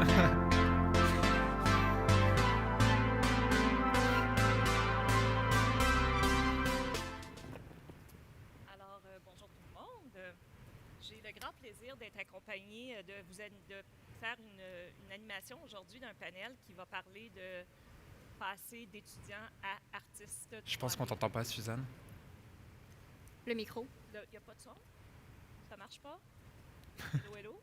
Alors, bonjour tout le monde. J'ai le grand plaisir d'être accompagnée de faire une animation aujourd'hui d'un panel qui va parler de passer d'étudiants à artistes. Je pense qu'on t'entend pas, Suzanne. Le micro. Il n'y a pas de son? Ça marche pas? Hello, hello?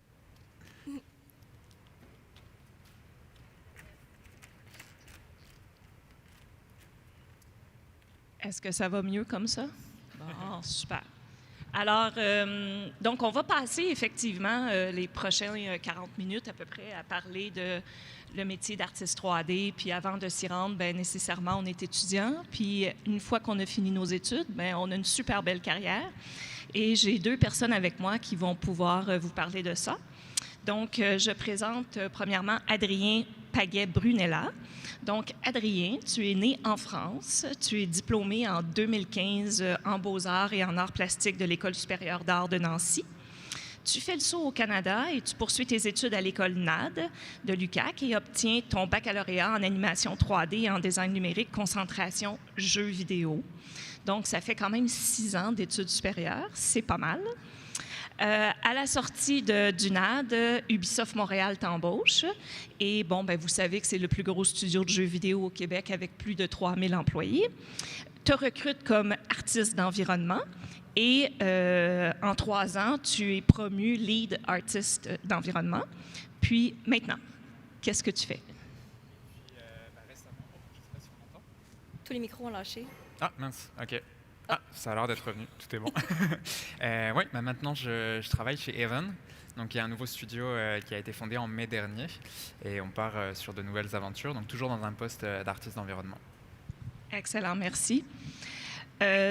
Est-ce que ça va mieux comme ça? Bon, super. Alors, donc, on va passer effectivement les prochaines 40 minutes à peu près à parler de le métier d'artiste 3D. Puis avant de s'y rendre, bien, nécessairement, on est étudiant. Puis une fois qu'on a fini nos études, bien, on a une super belle carrière. Et j'ai deux personnes avec moi qui vont pouvoir vous parler de ça. Donc, je présente premièrement Adrien Paguet-Brunella. Donc, Adrien, tu es né en France. Tu es diplômé en 2015 en Beaux-Arts et en Arts plastiques de l'École supérieure d'art de Nancy. Tu fais le saut au Canada et tu poursuis tes études à l'École NAD de l'UQAC et obtiens ton baccalauréat en animation 3D et en design numérique, concentration jeux vidéo. Donc, ça fait quand même 6 ans d'études supérieures. C'est pas mal. À la sortie du NAD, Ubisoft Montréal t'embauche. Et bon, ben, vous savez que c'est le plus gros studio de jeux vidéo au Québec avec plus de 3000 employés. Te recrutes comme artiste d'environnement. Et en 3 ans, tu es promu lead artiste d'environnement. Puis maintenant, qu'est-ce que tu fais? Récemment, je sais pas si on m'entend. Tous les micros ont lâché. Ah, mince, OK. Ah, ça a l'air d'être revenu, tout est bon. Oui, bah maintenant je travaille chez Even. Donc il y a un nouveau studio qui a été fondé en mai dernier et on part sur de nouvelles aventures, donc toujours dans un poste d'artiste d'environnement. Excellent, merci.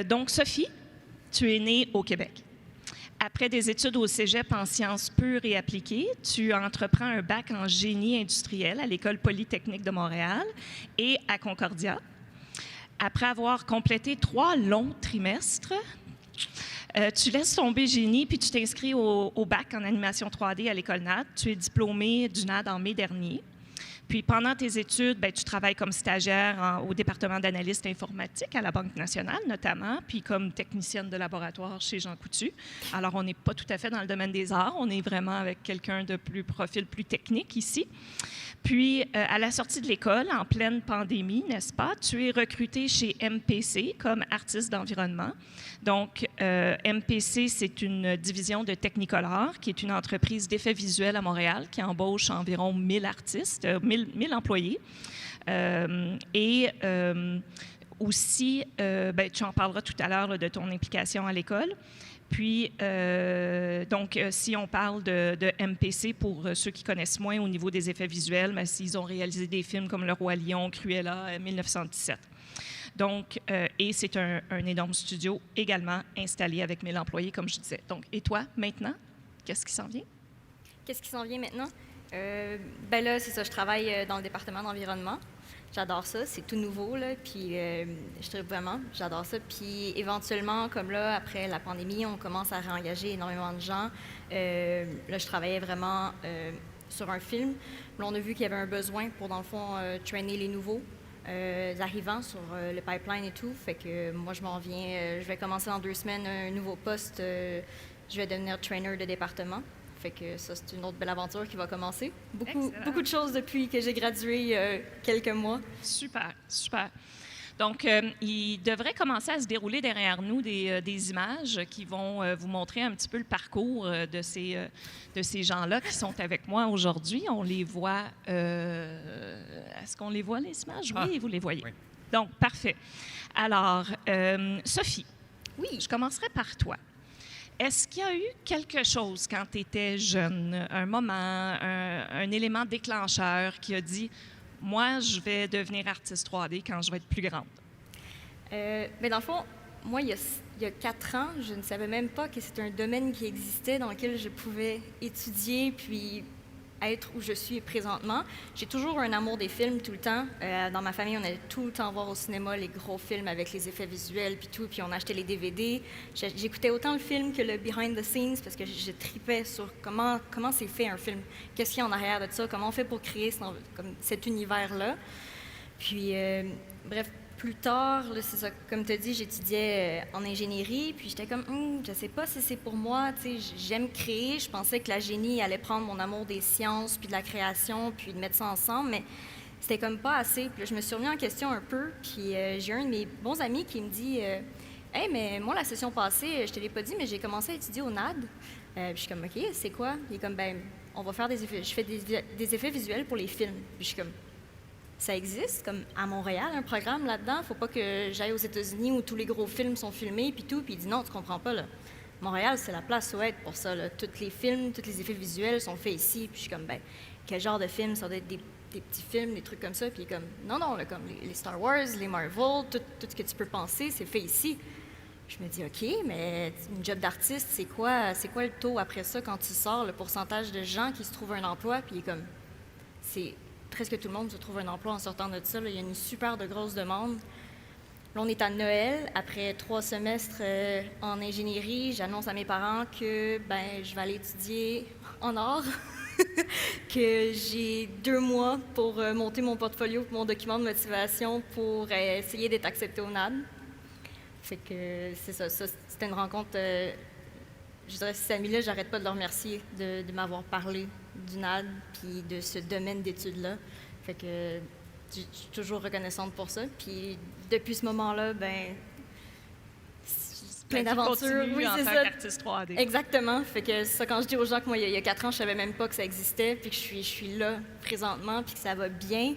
Donc Sophie, tu es née au Québec. Après des études au cégep en sciences pures et appliquées, tu entreprends un bac en génie industriel à l'École polytechnique de Montréal et à Concordia. Après avoir complété 3 longs trimestres, tu laisses tomber génie puis tu t'inscris au bac en animation 3D à l'École NAD. Tu es diplômé du NAD en mai dernier. Puis pendant tes études, bien, tu travailles comme stagiaire au département d'analyste informatique à la Banque nationale notamment, puis comme technicienne de laboratoire chez Jean Coutu. Alors, on n'est pas tout à fait dans le domaine des arts, on est vraiment avec quelqu'un de profil plus technique ici. Puis, à la sortie de l'école, en pleine pandémie, n'est-ce pas, tu es recruté chez MPC comme artiste d'environnement. Donc, MPC, c'est une division de Technicolor, qui est une entreprise d'effets visuels à Montréal qui embauche environ 1000 artistes, 1000 employés. Aussi, ben, tu en parleras tout à l'heure là, de ton implication à l'école. Puis, si on parle de MPC, pour ceux qui connaissent moins au niveau des effets visuels, ben, ils ont réalisé des films comme Le Roi Lion, Cruella, 1917. Donc, et c'est un énorme studio également installé avec 1000 employés, comme je disais. Donc, et toi, maintenant, qu'est-ce qui s'en vient? Qu'est-ce qui s'en vient maintenant? Ben là, c'est ça, je travaille dans le département d'environnement. J'adore ça, c'est tout nouveau, là, puis je tripe vraiment, j'adore ça. Puis éventuellement, comme là, après la pandémie, on commence à réengager énormément de gens. Là, je travaillais vraiment sur un film. Là, on a vu qu'il y avait un besoin pour, dans le fond, trainer les nouveaux arrivants sur le pipeline et tout. Fait que moi, je m'en viens, je vais commencer dans 2 semaines un nouveau poste. Je vais devenir trainer de département. Fait que ça, c'est une autre belle aventure qui va commencer. Beaucoup de choses depuis que j'ai gradué quelques mois. Super, super. Donc, il devrait commencer à se dérouler derrière nous des images qui vont vous montrer un petit peu le parcours de ces gens-là qui sont avec moi aujourd'hui. On les voit. Est-ce qu'on les voit, les images? Oui, vous les voyez. Oui. Donc, parfait. Alors, Sophie, oui, je commencerai par toi. Est-ce qu'il y a eu quelque chose quand tu étais jeune, un moment, un élément déclencheur qui a dit « Moi, je vais devenir artiste 3D quand je vais être plus grande » ? Mais dans le fond, moi, il y a 4 ans, je ne savais même pas que c'était un domaine qui existait dans lequel je pouvais étudier puis être où je suis présentement. J'ai toujours un amour des films tout le temps. Dans ma famille, on allait tout le temps voir au cinéma les gros films avec les effets visuels puis tout, puis on achetait les DVD. J'écoutais autant le film que le behind the scenes parce que je tripais sur comment c'est fait un film, qu'est-ce qu'il y a en arrière de ça, comment on fait pour créer comme cet univers-là. Puis, bref, plus tard, là, c'est ça, comme tu as dit, j'étudiais en ingénierie, puis j'étais comme, je sais pas si c'est pour moi, tu sais, j'aime créer. Je pensais que la génie allait prendre mon amour des sciences, puis de la création, puis de mettre ça ensemble, mais c'était comme pas assez. Puis là, je me suis remis en question un peu, puis j'ai un de mes bons amis qui me dit, hey, mais moi, la session passée, je te l'ai pas dit, mais j'ai commencé à étudier au NAD. Puis je suis comme, OK, c'est quoi? Il est comme, ben, on va faire des effets, je fais des effets visuels pour les films. Puis je suis comme, ça existe, comme à Montréal, un programme là-dedans. Faut pas que j'aille aux États-Unis où tous les gros films sont filmés, puis tout. Puis il dit non, tu comprends pas, là. Montréal, c'est la place où être pour ça, là. Tous les films, tous les effets visuels sont faits ici. Puis je suis comme, ben, quel genre de film? Ça doit être des petits films, des trucs comme ça. Puis il est comme, non, là, comme les Star Wars, les Marvel, tout ce que tu peux penser, c'est fait ici. Je me dis, OK, mais une job d'artiste, c'est quoi le taux après ça quand tu sors, le pourcentage de gens qui se trouvent un emploi? Puis il est comme, c'est presque tout le monde se trouve un emploi en sortant de ça. Là. Il y a une super de grosse demande. Là, on est à Noël. Après 3 semestres en ingénierie, j'annonce à mes parents que je vais aller étudier en art, que j'ai 2 mois pour monter mon portfolio, mon document de motivation pour essayer d'être acceptée au NAD. Fait que c'est ça. C'était une rencontre. Je dirais, ces amis-là, j'arrête pas de leur remercier de m'avoir parlé du NAD puis de ce domaine d'études-là. Fait que je suis toujours reconnaissante pour ça. Puis depuis ce moment-là, plein d'aventures. Oui, c'est ça. En tant qu'artiste 3D. Exactement. Fait que ça, quand je dis aux gens que moi, il y a 4 ans, je savais même pas que ça existait, puis que je suis là présentement, puis que ça va bien,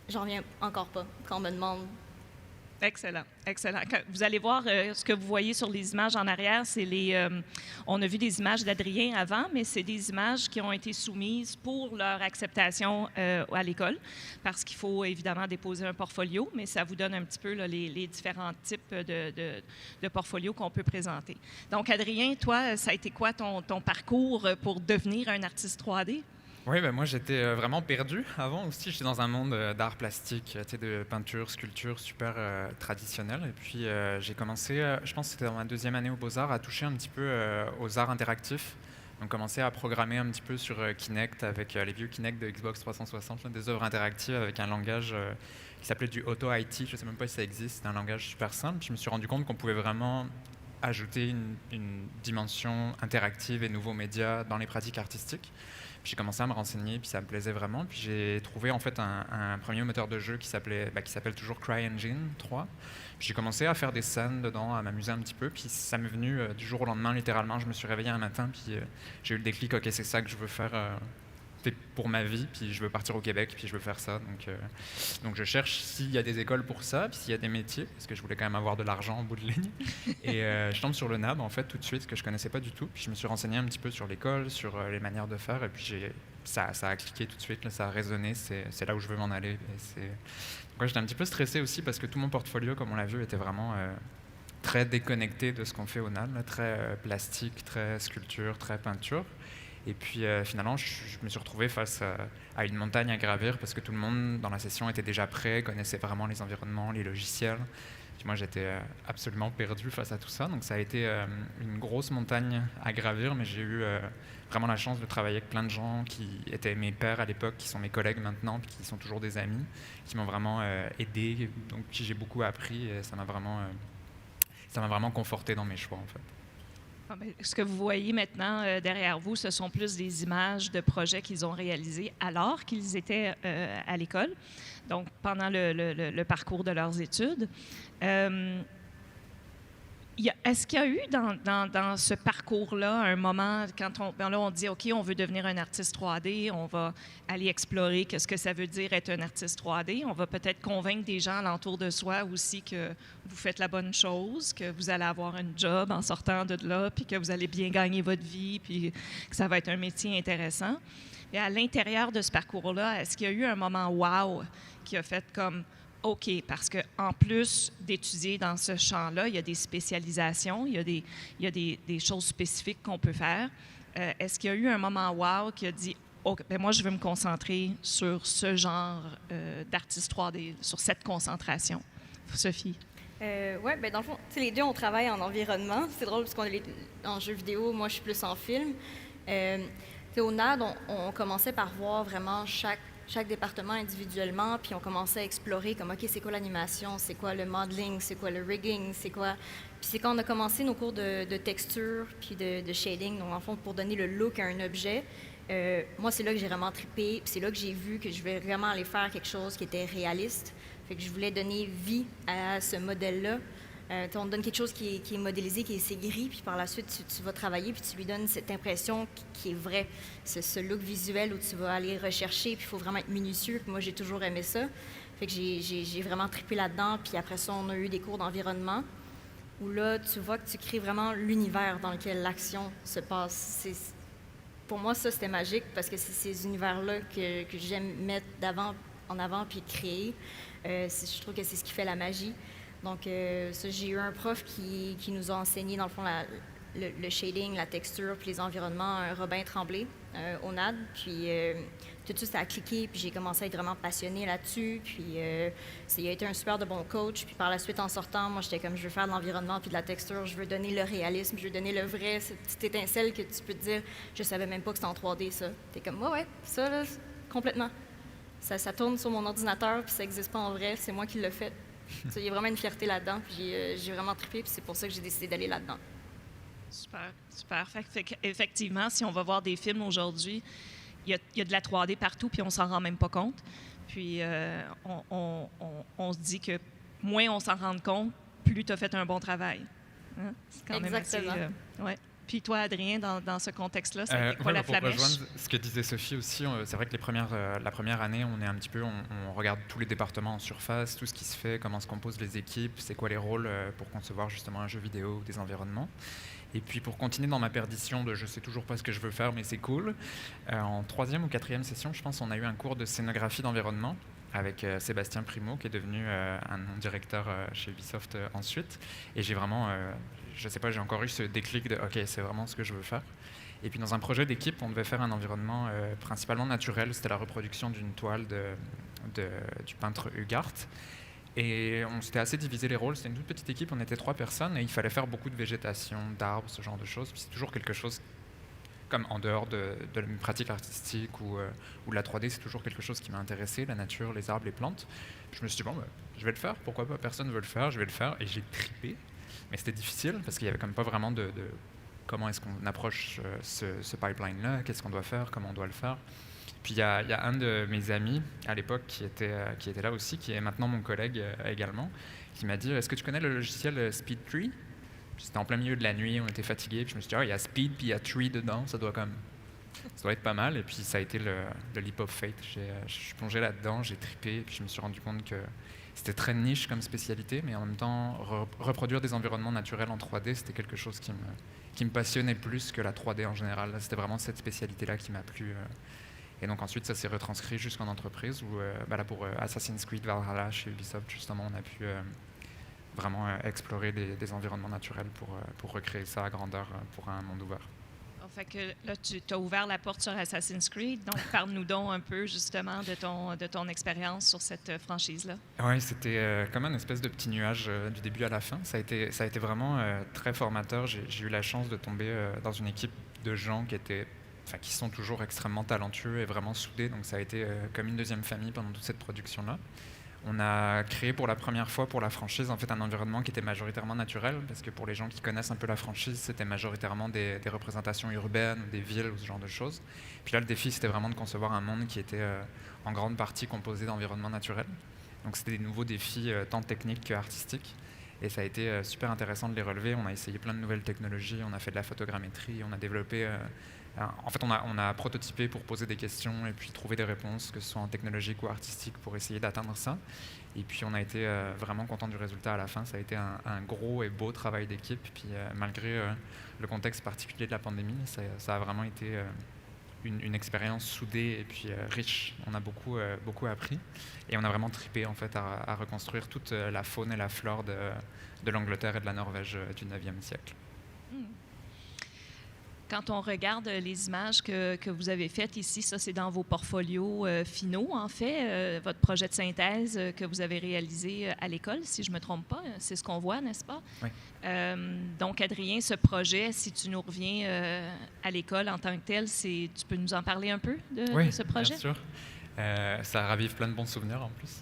j'en reviens encore pas quand on me demande. Excellent, excellent. Vous allez voir ce que vous voyez sur les images en arrière, c'est on a vu des images d'Adrien avant, mais c'est des images qui ont été soumises pour leur acceptation à l'école, parce qu'il faut évidemment déposer un portfolio, mais ça vous donne un petit peu là, les différents types de portfolios qu'on peut présenter. Donc, Adrien, toi, ça a été quoi ton parcours pour devenir un artiste 3D? Oui, moi j'étais vraiment perdu avant aussi. J'étais dans un monde d'art plastique, de peinture, sculpture super traditionnel. Et puis j'ai commencé, je pense que c'était dans ma 2e année aux Beaux-Arts, à toucher un petit peu aux arts interactifs. Donc commencer à programmer un petit peu sur Kinect avec les vieux Kinect de Xbox 360, là, des œuvres interactives avec un langage qui s'appelait du Auto-IT. Je ne sais même pas si ça existe, c'est un langage super simple. Puis je me suis rendu compte qu'on pouvait vraiment ajouter une dimension interactive et nouveaux médias dans les pratiques artistiques. J'ai commencé à me renseigner, puis ça me plaisait vraiment. Puis j'ai trouvé en fait un premier moteur de jeu qui s'appelle toujours CryEngine 3. Puis j'ai commencé à faire des scènes dedans, à m'amuser un petit peu. Puis ça m'est venu du jour au lendemain, littéralement. Je me suis réveillé un matin, puis j'ai eu le déclic. OK, c'est ça que je veux faire pour ma vie. Puis je veux partir au Québec, puis je veux faire ça. Donc je cherche s'il y a des écoles pour ça, puis s'il y a des métiers, parce que je voulais quand même avoir de l'argent au bout de ligne. Et je tombe sur le NAB, en fait, tout de suite, que je connaissais pas du tout. Puis je me suis renseigné un petit peu sur l'école, sur les manières de faire. Et puis ça a cliqué tout de suite, là, ça a résonné. C'est là où je veux m'en aller. Donc j'étais un petit peu stressé aussi, parce que tout mon portfolio, comme on l'a vu, était vraiment très déconnecté de ce qu'on fait au NAB, là, très plastique, très sculpture, très peinture. Et puis finalement, je me suis retrouvé face à une montagne à gravir parce que tout le monde dans la session était déjà prêt, connaissait vraiment les environnements, les logiciels. Puis moi, j'étais absolument perdu face à tout ça. Donc ça a été une grosse montagne à gravir, mais j'ai eu vraiment la chance de travailler avec plein de gens qui étaient mes pairs à l'époque, qui sont mes collègues maintenant, puis qui sont toujours des amis, qui m'ont vraiment aidé, donc j'ai beaucoup appris et ça m'a vraiment conforté dans mes choix en fait. Ce que vous voyez maintenant derrière vous, ce sont plus des images de projets qu'ils ont réalisés alors qu'ils étaient à l'école, donc pendant le parcours de leurs études. Est-ce qu'il y a eu dans ce parcours-là un moment quand on dit « OK, on veut devenir un artiste 3D, on va aller explorer qu'est-ce que ça veut dire être un artiste 3D, on va peut-être convaincre des gens alentour de soi aussi que vous faites la bonne chose, que vous allez avoir un job en sortant de là, puis que vous allez bien gagner votre vie, puis que ça va être un métier intéressant. » Et à l'intérieur de ce parcours-là, est-ce qu'il y a eu un moment « wow » qui a fait comme OK, parce qu'en plus d'étudier dans ce champ-là, il y a des spécialisations, il y a des choses spécifiques qu'on peut faire. Est-ce qu'il y a eu un moment wow qui a dit OK, ben moi, je veux me concentrer sur ce genre d'artiste 3D, sur cette concentration? Sophie? Oui, ben dans le fond, les deux, on travaille en environnement. C'est drôle parce qu'on est en jeu vidéo, moi, je suis plus en film. Au NAD, on commençait par voir vraiment chaque département individuellement, puis on commençait à explorer comme, OK, c'est quoi l'animation, c'est quoi le modeling, c'est quoi le rigging, c'est quoi... Puis c'est quand on a commencé nos cours de texture, puis de shading, donc en fond, pour donner le look à un objet, moi, c'est là que j'ai vraiment trippé, puis c'est là que j'ai vu que je voulais vraiment aller faire quelque chose qui était réaliste. Fait que je voulais donner vie à ce modèle-là. On te donne quelque chose qui est modélisé, qui est gris, puis par la suite, tu vas travailler, puis tu lui donnes cette impression qui est vraie, ce look visuel où tu vas aller rechercher, puis il faut vraiment être minutieux. Puis moi, j'ai toujours aimé ça. Fait que j'ai vraiment trippé là-dedans. Puis après ça, on a eu des cours d'environnement où là, tu vois que tu crées vraiment l'univers dans lequel l'action se passe. Pour moi, ça, c'était magique parce que c'est ces univers-là que j'aime mettre en avant puis créer. Je trouve que c'est ce qui fait la magie. Donc, j'ai eu un prof qui nous a enseigné, dans le fond, le shading, la texture, puis les environnements, Robin Tremblay, au NAD. Puis, tout de suite, ça a cliqué, puis j'ai commencé à être vraiment passionnée là-dessus. Puis, il a été un super de bon coach. Puis, par la suite, en sortant, moi, j'étais comme, je veux faire de l'environnement puis de la texture. Je veux donner le réalisme, je veux donner le vrai, cette petite étincelle que tu peux te dire, je savais même pas que c'était en 3D, ça. T'es comme, ouais, ça, là, complètement. Ça tourne sur mon ordinateur, puis ça n'existe pas en vrai, c'est moi qui l'ai fait. Il y a vraiment une fierté là-dedans, puis j'ai vraiment trippé, puis c'est pour ça que j'ai décidé d'aller là-dedans. Super, super. Effectivement, si on va voir des films aujourd'hui, il y a de la 3D partout, puis on s'en rend même pas compte. Puis on se dit que moins on s'en rend compte, plus tu as fait un bon travail. Hein? C'est quand Exactement. même assez... ouais. Puis toi, Adrien, dans ce contexte-là, ça a été quoi la pour flamèche? rejoindre ce que disait Sophie aussi, c'est vrai que la première année, on est un petit peu, on regarde tous les départements en surface, tout ce qui se fait, comment se composent les équipes, c'est quoi les rôles pour concevoir justement un jeu vidéo ou des environnements. Et puis pour continuer dans ma perdition de je sais toujours pas ce que je veux faire, mais c'est cool, en 3e ou 4e session, je pense, on a eu un cours de scénographie d'environnement avec Sébastien Primo, qui est devenu un directeur chez Ubisoft ensuite. Et j'ai vraiment, je sais pas, j'ai encore eu ce déclic de OK, c'est vraiment ce que je veux faire. Et puis dans un projet d'équipe, on devait faire un environnement principalement naturel. C'était la reproduction d'une toile du peintre Hugart. Et on s'était assez divisé les rôles. C'était une toute petite équipe, on était 3 personnes et il fallait faire beaucoup de végétation, d'arbres, ce genre de choses. Puis c'est toujours quelque chose comme en dehors de une pratique artistique ou de la 3D, c'est toujours quelque chose qui m'a intéressé, la nature, les arbres, les plantes. Je me suis dit, bon, je vais le faire, pourquoi pas, personne ne veut le faire, je vais le faire. Et j'ai trippé, mais c'était difficile parce qu'il n'y avait comme pas vraiment de comment est-ce qu'on approche ce pipeline-là, qu'est-ce qu'on doit faire, comment on doit le faire. Puis il y a un de mes amis à l'époque qui était là aussi, qui est maintenant mon collègue également, qui m'a dit, est-ce que tu connais le logiciel SpeedTree? C'était en plein milieu de la nuit, on était fatigués, puis je me suis dit, il y a Speed, puis il y a Tree dedans, ça doit être pas mal. Et puis ça a été le leap of faith. Je suis plongé là-dedans, j'ai trippé, et puis je me suis rendu compte que c'était très niche comme spécialité, mais en même temps, reproduire des environnements naturels en 3D, c'était quelque chose qui me passionnait plus que la 3D en général. C'était vraiment cette spécialité-là qui m'a plu. Et donc ensuite, ça s'est retranscrit jusqu'en entreprise, où là, pour Assassin's Creed Valhalla, chez Ubisoft, justement, on a pu vraiment explorer des environnements naturels pour recréer ça à grandeur pour un monde ouvert. Fait que là, tu as ouvert la porte sur Assassin's Creed. Donc, parle-nous donc un peu, justement, de ton expérience sur cette franchise-là. Oui, c'était comme un espèce de petit nuage du début à la fin. Ça a été vraiment très formateur. J'ai eu la chance de tomber dans une équipe de gens qui sont toujours extrêmement talentueux et vraiment soudés. Donc, ça a été comme une deuxième famille pendant toute cette production-là. On a créé pour la première fois pour la franchise en fait un environnement qui était majoritairement naturel, parce que pour les gens qui connaissent un peu la franchise, c'était majoritairement des représentations urbaines, des villes ou ce genre de choses. Puis là, le défi, c'était vraiment de concevoir un monde qui était en grande partie composé d'environnements naturels. Donc c'était des nouveaux défis tant techniques qu'artistiques. Et ça a été super intéressant de les relever. On a essayé plein de nouvelles technologies, on a fait de la photogrammétrie, on a développé... en fait, on a prototypé pour poser des questions et puis trouver des réponses, que ce soit en technologique ou artistique, pour essayer d'atteindre ça. Et puis on a été vraiment content du résultat à la fin. Ça a été un gros et beau travail d'équipe. Puis malgré le contexte particulier de la pandémie, ça a vraiment été une expérience soudée et puis riche. On a beaucoup appris et on a vraiment trippé en fait à reconstruire toute la faune et la flore de l'Angleterre et de la Norvège du 9e siècle. Quand on regarde les images que vous avez faites ici, ça c'est dans vos portfolios finaux, en fait, votre projet de synthèse que vous avez réalisé à l'école, si je ne me trompe pas, c'est ce qu'on voit, n'est-ce pas? Oui. Donc, Adrien, ce projet, si tu nous reviens à l'école en tant que tel, tu peux nous en parler un peu de ce projet? Bien sûr. Ça ravive plein de bons souvenirs en plus.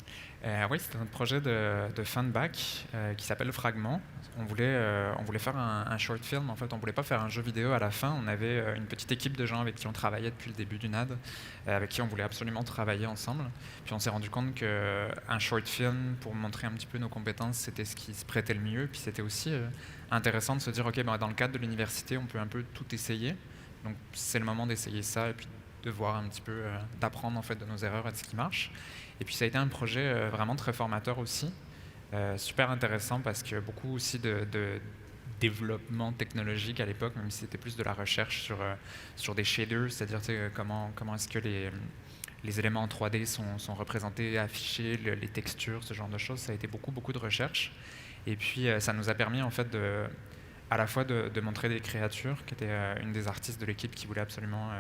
Oui, c'était notre projet de fin de bac qui s'appelle Fragment. On voulait faire un short film. En fait, on voulait pas faire un jeu vidéo à la fin. On avait une petite équipe de gens avec qui on travaillait depuis le début du NAD, avec qui on voulait absolument travailler ensemble. Puis on s'est rendu compte qu'un short film, pour montrer un petit peu nos compétences, c'était ce qui se prêtait le mieux. Puis c'était aussi intéressant de se dire, OK, dans le cadre de l'université, on peut un peu tout essayer. Donc c'est le moment d'essayer ça et puis de voir un petit peu, d'apprendre en fait de nos erreurs et de ce qui marche. Et puis ça a été un projet vraiment très formateur aussi, super intéressant parce que beaucoup aussi de développement technologique à l'époque, même si c'était plus de la recherche sur des shaders, c'est-à-dire comment est-ce que les éléments en 3D sont représentés, affichés, les textures, ce genre de choses. Ça a été beaucoup de recherche. Et puis ça nous a permis en fait à la fois de montrer des créatures, qui était une des artistes de l'équipe qui voulait absolument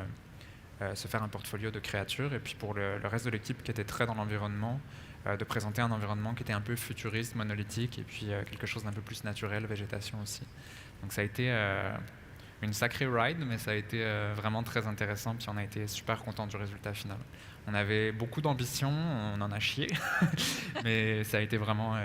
se faire un portfolio de créatures, et puis pour le reste de l'équipe qui était très dans l'environnement, de présenter un environnement qui était un peu futuriste, monolithique, et puis quelque chose d'un peu plus naturel, végétation aussi. Donc ça a été une sacrée ride, mais ça a été vraiment très intéressant, puis on a été super contents du résultat final. On avait beaucoup d'ambition, on en a chié, mais ça a été vraiment...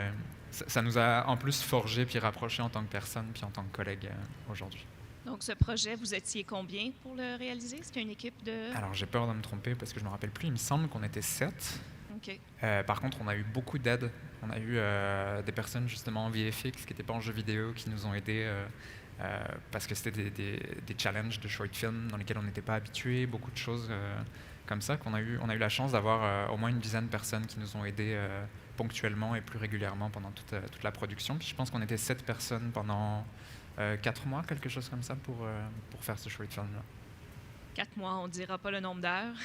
ça nous a en plus forgé puis rapproché en tant que personne, puis en tant que collègue aujourd'hui. Donc, ce projet, vous étiez combien pour le réaliser? C'était une équipe de... Alors, j'ai peur de me tromper parce que je ne me rappelle plus. Il me semble qu'on était 7. OK. Par contre, on a eu beaucoup d'aide. On a eu des personnes justement en VFX qui n'étaient pas en jeu vidéo qui nous ont aidés parce que c'était des challenges de short film dans lesquels on n'était pas habitués. Beaucoup de choses comme ça qu'on a eu. On a eu la chance d'avoir au moins une dizaine de personnes qui nous ont aidés ponctuellement et plus régulièrement pendant toute la production. Puis je pense qu'on était 7 personnes pendant... 4 mois, quelque chose comme ça, pour faire ce short film-là. 4 mois, on ne dira pas le nombre d'heures.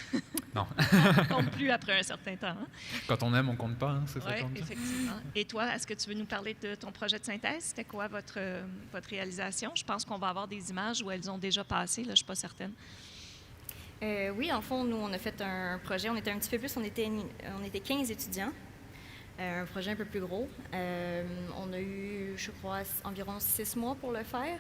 Non. On ne compte plus après un certain temps. Hein? Quand on aime, on ne compte pas, hein, c'est ça qu'on dit. Oui, effectivement. Et toi, est-ce que tu veux nous parler de ton projet de synthèse? C'était quoi votre réalisation? Je pense qu'on va avoir des images où elles ont déjà passé, là, je ne suis pas certaine. Oui, en fond, nous, on a fait un projet. On était un petit peu plus, on était 15 étudiants. Un projet un peu plus gros. On a eu, je crois, environ 6 mois pour le faire.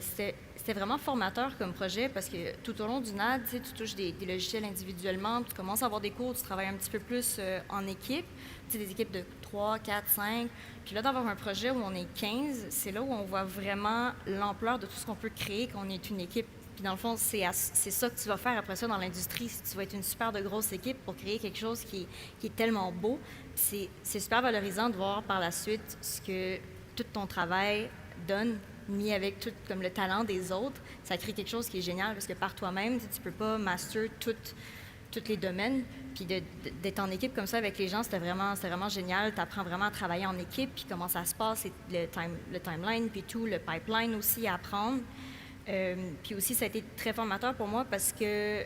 C'était vraiment formateur comme projet parce que tout au long du NAD, tu touches des logiciels individuellement, tu commences à avoir des cours, tu travailles un petit peu plus en équipe, des équipes de 3, 4, 5. Puis là, d'avoir un projet où on est 15, c'est là où on voit vraiment l'ampleur de tout ce qu'on peut créer quand on est une équipe. Puis dans le fond, c'est ça que tu vas faire après ça dans l'industrie. Tu vas être une super de grosse équipe pour créer quelque chose qui est tellement beau. C'est super valorisant de voir par la suite ce que tout ton travail donne, mis avec tout comme le talent des autres. Ça crée quelque chose qui est génial parce que par toi-même, tu ne peux pas master tous les domaines. Puis d'être en équipe comme ça avec les gens, c'était vraiment génial. Tu apprends vraiment à travailler en équipe, puis comment ça se passe, le timeline, puis tout, le pipeline aussi à apprendre. Puis aussi, ça a été très formateur pour moi parce que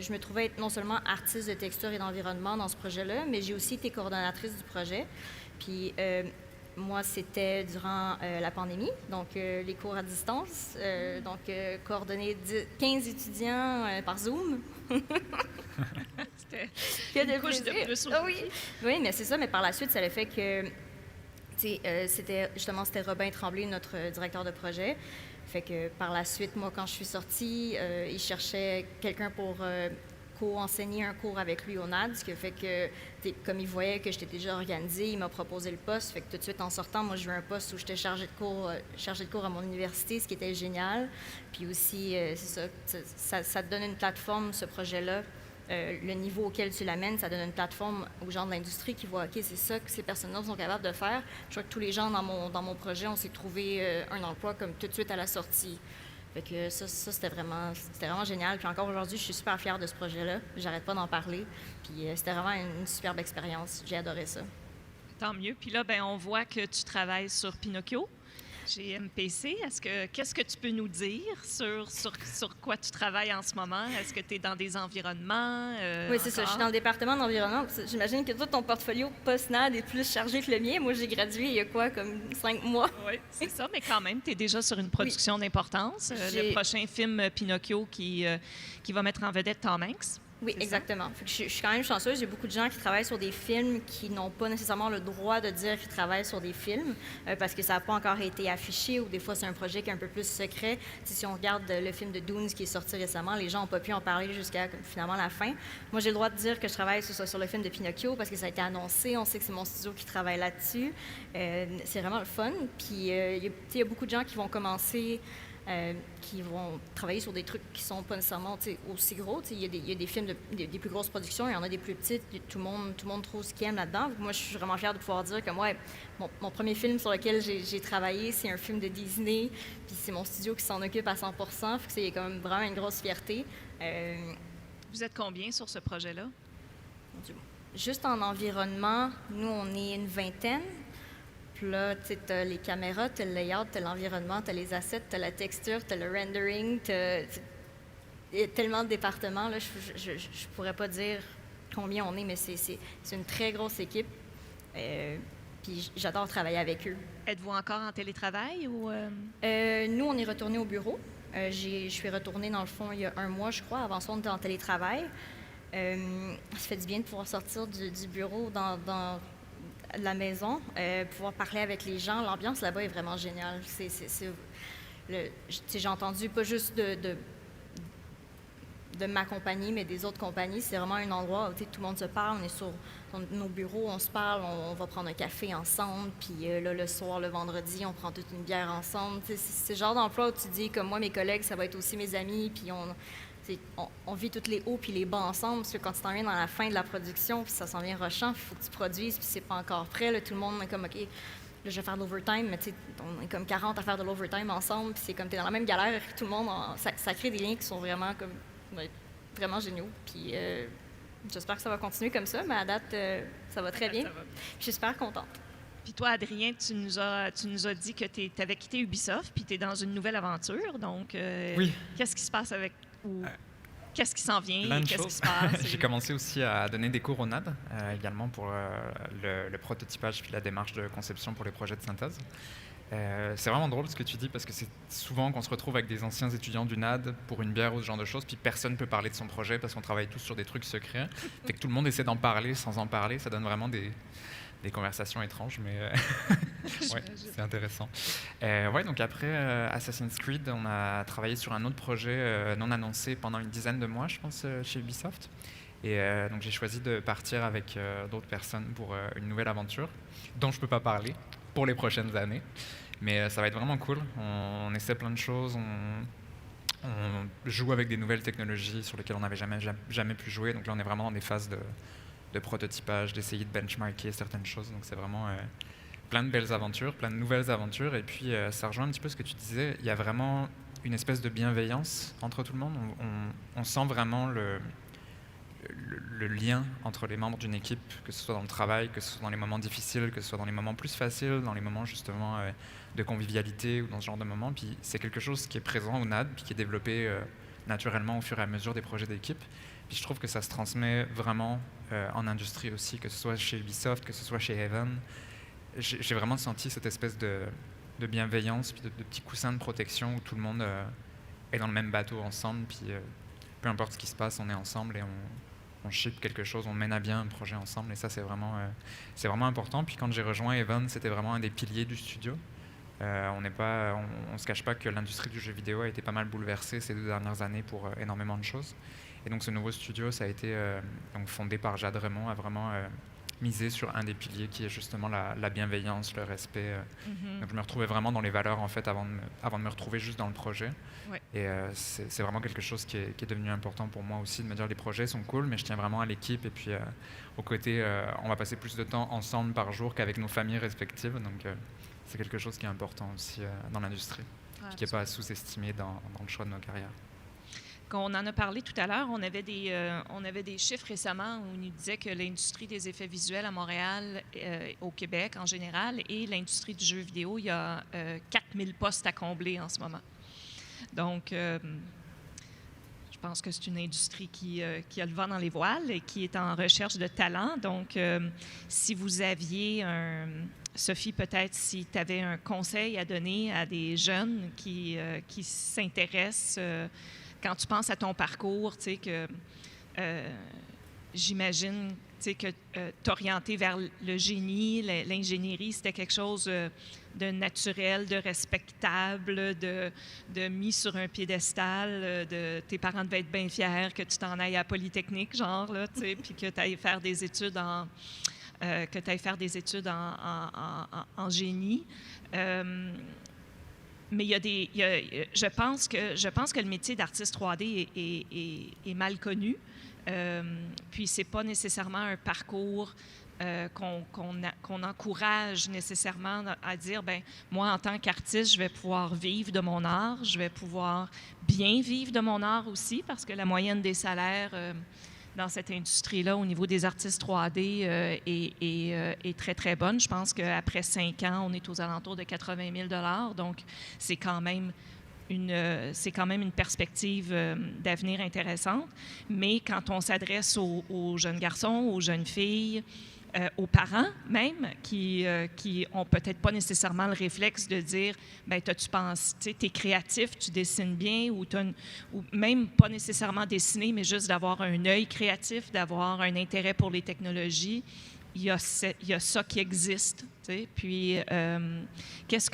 je me trouvais être non seulement artiste de texture et d'environnement dans ce projet-là, mais j'ai aussi été coordonnatrice du projet. Puis moi, c'était durant la pandémie, donc les cours à distance, donc coordonner 15 étudiants par Zoom. C'était une couche de plus. Ah oui, mais c'est ça, mais par la suite, ça a fait que c'était Robin Tremblay, notre directeur de projet. Fait que par la suite, moi, quand je suis sortie, il cherchait quelqu'un pour co-enseigner un cours avec lui au NAD, ce qui fait que, comme il voyait que j'étais déjà organisée, il m'a proposé le poste. Fait que tout de suite, en sortant, moi, j'ai eu un poste où j'étais chargée de cours à mon université, ce qui était génial. Puis aussi, c'est ça te donne une plateforme, ce projet-là. Le niveau auquel tu l'amènes, ça donne une plateforme aux gens de l'industrie qui voient, OK, c'est ça que ces personnes-là sont capables de faire. Je crois que tous les gens dans mon projet, on s'est trouvé un emploi comme tout de suite à la sortie. Fait que ça c'était vraiment génial. Puis encore aujourd'hui, je suis super fière de ce projet-là. J'arrête pas d'en parler. Puis c'était vraiment une superbe expérience. J'ai adoré ça. Tant mieux. Puis là, on voit que tu travailles sur Pinocchio. Chez MPC, qu'est-ce que tu peux nous dire sur quoi tu travailles en ce moment? Est-ce que tu es dans des environnements? Oui, c'est ça. Je suis dans le département d'environnement. J'imagine que toi, ton portfolio post-NAD est plus chargé que le mien. Moi, j'ai gradué il y a quoi, comme 5 mois? Oui, c'est ça, mais quand même, tu es déjà sur une production d'importance. Le prochain film Pinocchio qui va mettre en vedette Tom Hanks. Oui, exactement. Je suis quand même chanceuse. J'ai beaucoup de gens qui travaillent sur des films qui n'ont pas nécessairement le droit de dire qu'ils travaillent sur des films parce que ça n'a pas encore été affiché ou des fois c'est un projet qui est un peu plus secret. Si on regarde le film de Dune qui est sorti récemment, les gens n'ont pas pu en parler jusqu'à finalement la fin. Moi, j'ai le droit de dire que je travaille sur le film de Pinocchio parce que ça a été annoncé. On sait que c'est mon studio qui travaille là-dessus. C'est vraiment le fun. Puis il y a beaucoup de gens qui vont commencer qui vont travailler sur des trucs qui sont pas nécessairement aussi gros. Il y a des films des plus grosses productions, il y en a des plus petites, tout le monde trouve ce qu'il aime là-dedans. Moi, je suis vraiment fière de pouvoir dire que moi, mon premier film sur lequel j'ai travaillé, c'est un film de Disney, puis c'est mon studio qui s'en occupe à 100 %, fait que c'est quand même vraiment une grosse fierté. Vous êtes combien sur ce projet-là? Juste en environnement, nous, on est une vingtaine. Puis là, tu sais, t'as les caméras, t'as le layout, t'as l'environnement, t'as les assets, t'as la texture, t'as le rendering, il y a tellement de départements, là, je pourrais pas dire combien on est, mais c'est une très grosse équipe. Puis j'adore travailler avec eux. Êtes-vous encore en télétravail ou... Nous, on est retourné au bureau. Je suis retournée, dans le fond, il y a 1 mois, je crois. Avant ça, on était en télétravail. Ça fait du bien de pouvoir sortir du bureau dans la maison, pouvoir parler avec les gens. L'ambiance là-bas est vraiment géniale. J'ai entendu pas juste de ma compagnie, mais des autres compagnies. C'est vraiment un endroit où tout le monde se parle. On est sur nos bureaux, on se parle, on va prendre un café ensemble. Puis là, le soir, le vendredi, on prend toute une bière ensemble. C'est le genre d'emploi où tu dis, comme moi, mes collègues, ça va être aussi mes amis. Puis on vit tous les hauts puis les bas ensemble, parce que quand tu t'en viens dans la fin de la production, puis ça s'en vient rushant, il faut que tu produises, puis c'est pas encore prêt, là, tout le monde est comme, OK, là, je vais faire de l'overtime, mais tu sais, on est comme 40 à faire de l'overtime ensemble, puis c'est comme, tu es dans la même galère que tout le monde, ça crée des liens qui sont vraiment comme, vraiment géniaux, puis j'espère que ça va continuer comme ça, mais à date, ça va très bien, je suis super contente. Puis toi, Adrien, tu nous as dit que tu avais quitté Ubisoft, puis tu es dans une nouvelle aventure, donc oui. Qu'est-ce qui se passe avec... Qu'est-ce qui s'en vient? Plein de qu'est-ce choses. qui se passe? J'ai commencé aussi à donner des cours au NAD, également pour le prototypage puis la démarche de conception pour les projets de synthèse. C'est vraiment drôle ce que tu dis parce que c'est souvent qu'on se retrouve avec des anciens étudiants du NAD pour une bière ou ce genre de choses, puis personne ne peut parler de son projet parce qu'on travaille tous sur des trucs secrets. Fait que tout le monde essaie d'en parler sans en parler, ça donne vraiment des conversations étranges, mais ouais, c'est intéressant. Ouais, donc après Assassin's Creed, on a travaillé sur un autre projet non annoncé pendant une dizaine de mois, je pense, chez Ubisoft. Et donc j'ai choisi de partir avec d'autres personnes pour une nouvelle aventure, dont je ne peux pas parler pour les prochaines années. Mais ça va être vraiment cool. On essaie plein de choses, on joue avec des nouvelles technologies sur lesquelles on n'avait jamais pu jouer. Donc là, on est vraiment dans des phases de prototypage, d'essayer de benchmarker certaines choses. Donc c'est vraiment plein de belles aventures, plein de nouvelles aventures. Et puis ça rejoint un petit peu ce que tu disais. Il y a vraiment une espèce de bienveillance entre tout le monde. On sent vraiment le lien entre les membres d'une équipe, que ce soit dans le travail, que ce soit dans les moments difficiles, que ce soit dans les moments plus faciles, dans les moments justement de convivialité ou dans ce genre de moments. Puis c'est quelque chose qui est présent au NAD, puis qui est développé naturellement au fur et à mesure des projets d'équipe. Puis je trouve que ça se transmet vraiment en industrie aussi, que ce soit chez Ubisoft, que ce soit chez Haven. J'ai vraiment senti cette espèce de bienveillance, puis de petits coussins de protection où tout le monde est dans le même bateau ensemble, puis peu importe ce qui se passe, on est ensemble et on ship quelque chose, on mène à bien un projet ensemble, et ça c'est vraiment important. Puis quand j'ai rejoint Haven, c'était vraiment un des piliers du studio. On se cache pas que l'industrie du jeu vidéo a été pas mal bouleversée ces 2 dernières années pour énormément de choses. Et donc ce nouveau studio, ça a été donc fondé par Jade Raymond, a vraiment misé sur un des piliers qui est justement la bienveillance, le respect. Donc je me retrouvais vraiment dans les valeurs en fait avant de me retrouver juste dans le projet. Ouais. Et c'est vraiment quelque chose qui est devenu important pour moi aussi, de me dire les projets sont cool, mais je tiens vraiment à l'équipe. Et puis au côté, on va passer plus de temps ensemble par jour qu'avec nos familles respectives. Donc c'est quelque chose qui est important aussi dans l'industrie, qui n'est pas à sous-estimer dans le choix de nos carrières. qu'on en a parlé tout à l'heure, on avait des chiffres récemment où on nous disait que l'industrie des effets visuels à Montréal, au Québec en général, et l'industrie du jeu vidéo, il y a 4000 postes à combler en ce moment. Donc, je pense que c'est une industrie qui a le vent dans les voiles et qui est en recherche de talent. Donc, si vous aviez Sophie, peut-être si tu avais un conseil à donner à des jeunes qui s'intéressent, quand tu penses à ton parcours, tu sais, que j'imagine que t'orienter vers le génie, l'ingénierie, c'était quelque chose de naturel, de respectable, de mis sur un piédestal, tes parents devaient être bien fiers que tu t'en ailles à Polytechnique, genre, là, tu sais, puis que tu ailles faire des études en génie. Mais je pense que le métier d'artiste 3D est mal connu. Puis c'est pas nécessairement un parcours qu'on encourage nécessairement à dire, ben moi, en tant qu'artiste, je vais pouvoir vivre de mon art, je vais pouvoir bien vivre de mon art aussi, parce que la moyenne des salaires dans cette industrie-là, au niveau des artistes 3D, est très, très bonne. Je pense qu'après 5 ans, on est aux alentours de 80 000 $. Donc, c'est quand même une perspective d'avenir intéressante. Mais quand on s'adresse aux jeunes garçons, aux jeunes filles, aux parents même, qui ont peut-être pas nécessairement le réflexe de dire, ben tu penses, tu es créatif, tu dessines bien, ou même pas nécessairement dessiner, mais juste d'avoir un œil créatif, d'avoir un intérêt pour les technologies. Il y a ça qui existe. T'sais. Puis, qu'est-ce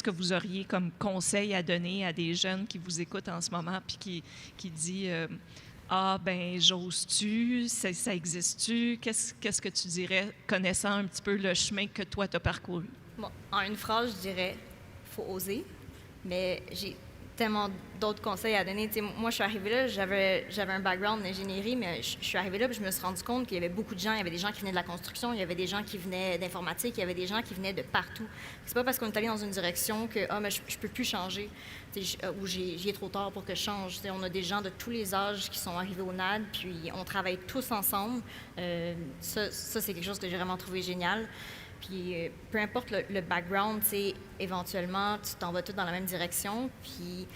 que vous auriez comme conseil à donner à des jeunes qui vous écoutent en ce moment, puis qui dit ah, ben j'ose-tu, ça existe-tu? Qu'est-ce que tu dirais, connaissant un petit peu le chemin que toi, tu as parcouru? Bon, en une phrase, je dirais faut oser, mais j'ai tellement d'autres conseils à donner. T'sais, moi, je suis arrivée là, j'avais un background d'ingénierie, mais je suis arrivée là, puis je me suis rendu compte qu'il y avait beaucoup de gens. Il y avait des gens qui venaient de la construction, il y avait des gens qui venaient d'informatique, il y avait des gens qui venaient de partout. C'est pas parce qu'on est allé dans une direction que mais je peux plus changer, ou j'y ai trop tard pour que je change. T'sais, on a des gens de tous les âges qui sont arrivés au NAD, puis on travaille tous ensemble. Ça, c'est quelque chose que j'ai vraiment trouvé génial. Puis peu importe le background, éventuellement, tu t'en vas tous dans la même direction. Puis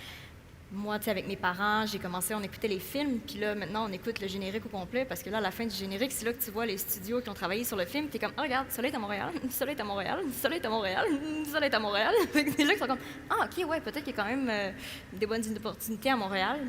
moi, avec mes parents, on écoutait les films, puis là, maintenant, on écoute le générique au complet, parce que là, à la fin du générique, c'est là que tu vois les studios qui ont travaillé sur le film, t'es comme, regarde, ça là est à Montréal, ça là est à Montréal, ça là est à Montréal, ça là est à Montréal. C'est là qu'ils sont comme, OK, ouais, peut-être qu'il y a quand même des bonnes opportunités à Montréal.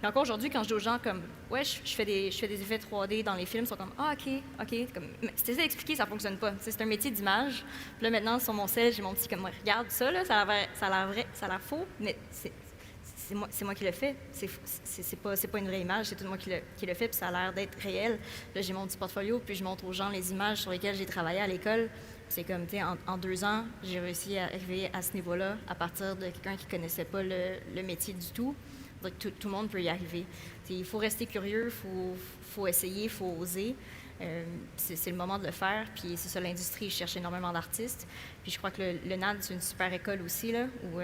Et encore aujourd'hui, quand je dis aux gens comme, ouais, je fais des effets 3D dans les films, ils sont comme, OK. Comme, mais si tu essaies d'expliquer, ça fonctionne pas. C'est un métier d'image. Puis là, maintenant, sur mon sel, j'ai mon petit comme, regarde ça, là, ça a l'air vrai, ça a l'air faux, mais c'est moi qui le fais. C'est pas une vraie image, c'est tout moi qui le fait, puis ça a l'air d'être réel. Là, j'ai mon petit portfolio, puis je montre aux gens les images sur lesquelles j'ai travaillé à l'école. C'est comme, tu sais, en 2 ans, j'ai réussi à arriver à ce niveau-là à partir de quelqu'un qui connaissait pas le métier du tout. Donc, tout le monde peut y arriver. Il faut rester curieux, faut essayer, il faut oser. C'est le moment de le faire. Puis c'est ça, l'industrie cherche énormément d'artistes. Puis je crois que le NAD, c'est une super école aussi, là, où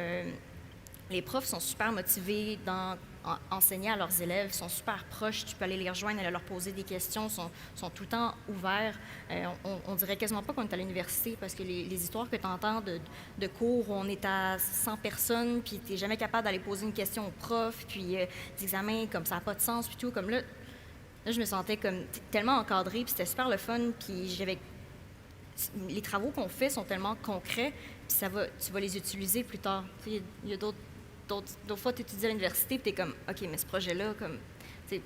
les profs sont super motivés enseigner à leurs élèves, sont super proches. Tu peux aller les rejoindre, aller leur poser des questions, sont tout le temps ouverts. On dirait quasiment pas qu'on est à l'université, parce que les histoires que tu entends de cours où on est à 100 personnes, puis tu n'es jamais capable d'aller poser une question au prof, puis des examens comme ça n'a pas de sens, puis tout. Comme là, je me sentais comme tellement encadrée, puis c'était super le fun, puis les travaux qu'on fait sont tellement concrets, puis tu vas les utiliser plus tard. Il y a d'autres fois, tu étudies à l'université, puis tu es comme, OK, mais ce projet-là, comme, je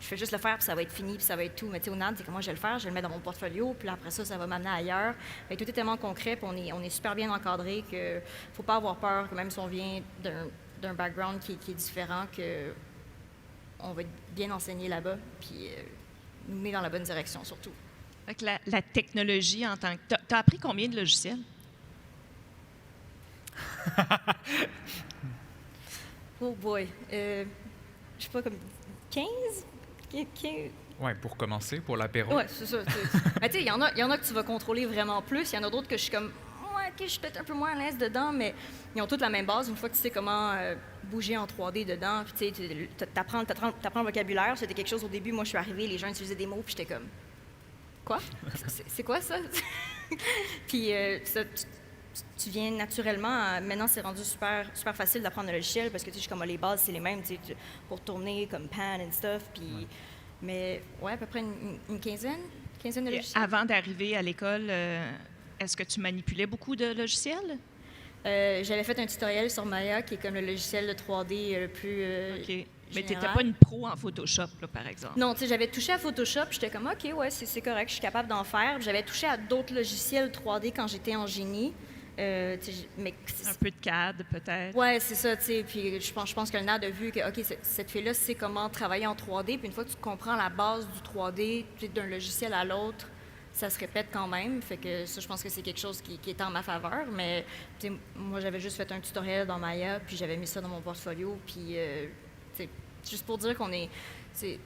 fais juste le faire, puis ça va être fini, puis ça va être tout. Mais au NAD, c'est que moi, je vais le faire, je vais le mettre dans mon portfolio, puis après ça va m'amener ailleurs. Et tout est tellement concret, puis on est super bien encadré qu'il ne faut pas avoir peur, que même si on vient d'un background qui est différent, qu'on va être bien enseigné là-bas, puis nous mener dans la bonne direction, surtout. Avec la technologie en tant que... Tu as appris combien de logiciels? Oh boy. Je sais pas, comme 15? Ouais, pour commencer, pour l'apéro. Ouais, c'est ça. Mais tu sais, il y en a que tu vas contrôler vraiment plus. Il y en a d'autres que je suis comme, ouais, OK, je suis peut-être un peu moins à l'aise dedans, mais ils ont toutes la même base. Une fois que tu sais comment bouger en 3D dedans. Puis tu sais, t'apprends le vocabulaire. C'était quelque chose au début. Moi, je suis arrivée, les gens utilisaient des mots, puis j'étais comme, quoi? C'est quoi ça? Puis ça, tu viens naturellement. Maintenant, c'est rendu super, super facile d'apprendre le logiciel parce que tu sais, je suis comme les bases, c'est les mêmes, tu sais, pour tourner comme pan and stuff. Puis, mais ouais, à peu près une quinzaine de Et logiciels. avant d'arriver à l'école, est-ce que tu manipulais beaucoup de logiciels? J'avais fait un tutoriel sur Maya, qui est comme le logiciel de 3D le plus OK. Mais tu n'étais général. pas une pro en Photoshop, là, par exemple. Non, tu sais, j'avais touché à Photoshop, j'étais comme, OK, ouais, c'est correct, je suis capable d'en faire. Puis j'avais touché à d'autres logiciels 3D quand j'étais en génie. Tu sais, mais Un peu de CAD, peut-être. ouais, c'est ça, tu sais. Puis je pense que le NAD a vu que, OK, cette fille-là sait comment travailler en 3D. Puis une fois que tu comprends la base du 3D, tu sais, d'un logiciel à l'autre, ça se répète quand même. Fait que ça, je pense que c'est quelque chose qui est en ma faveur. Mais tu sais, moi, j'avais juste fait un tutoriel dans Maya, puis j'avais mis ça dans mon portfolio. Puis, tu sais, juste pour dire qu'on est... c'est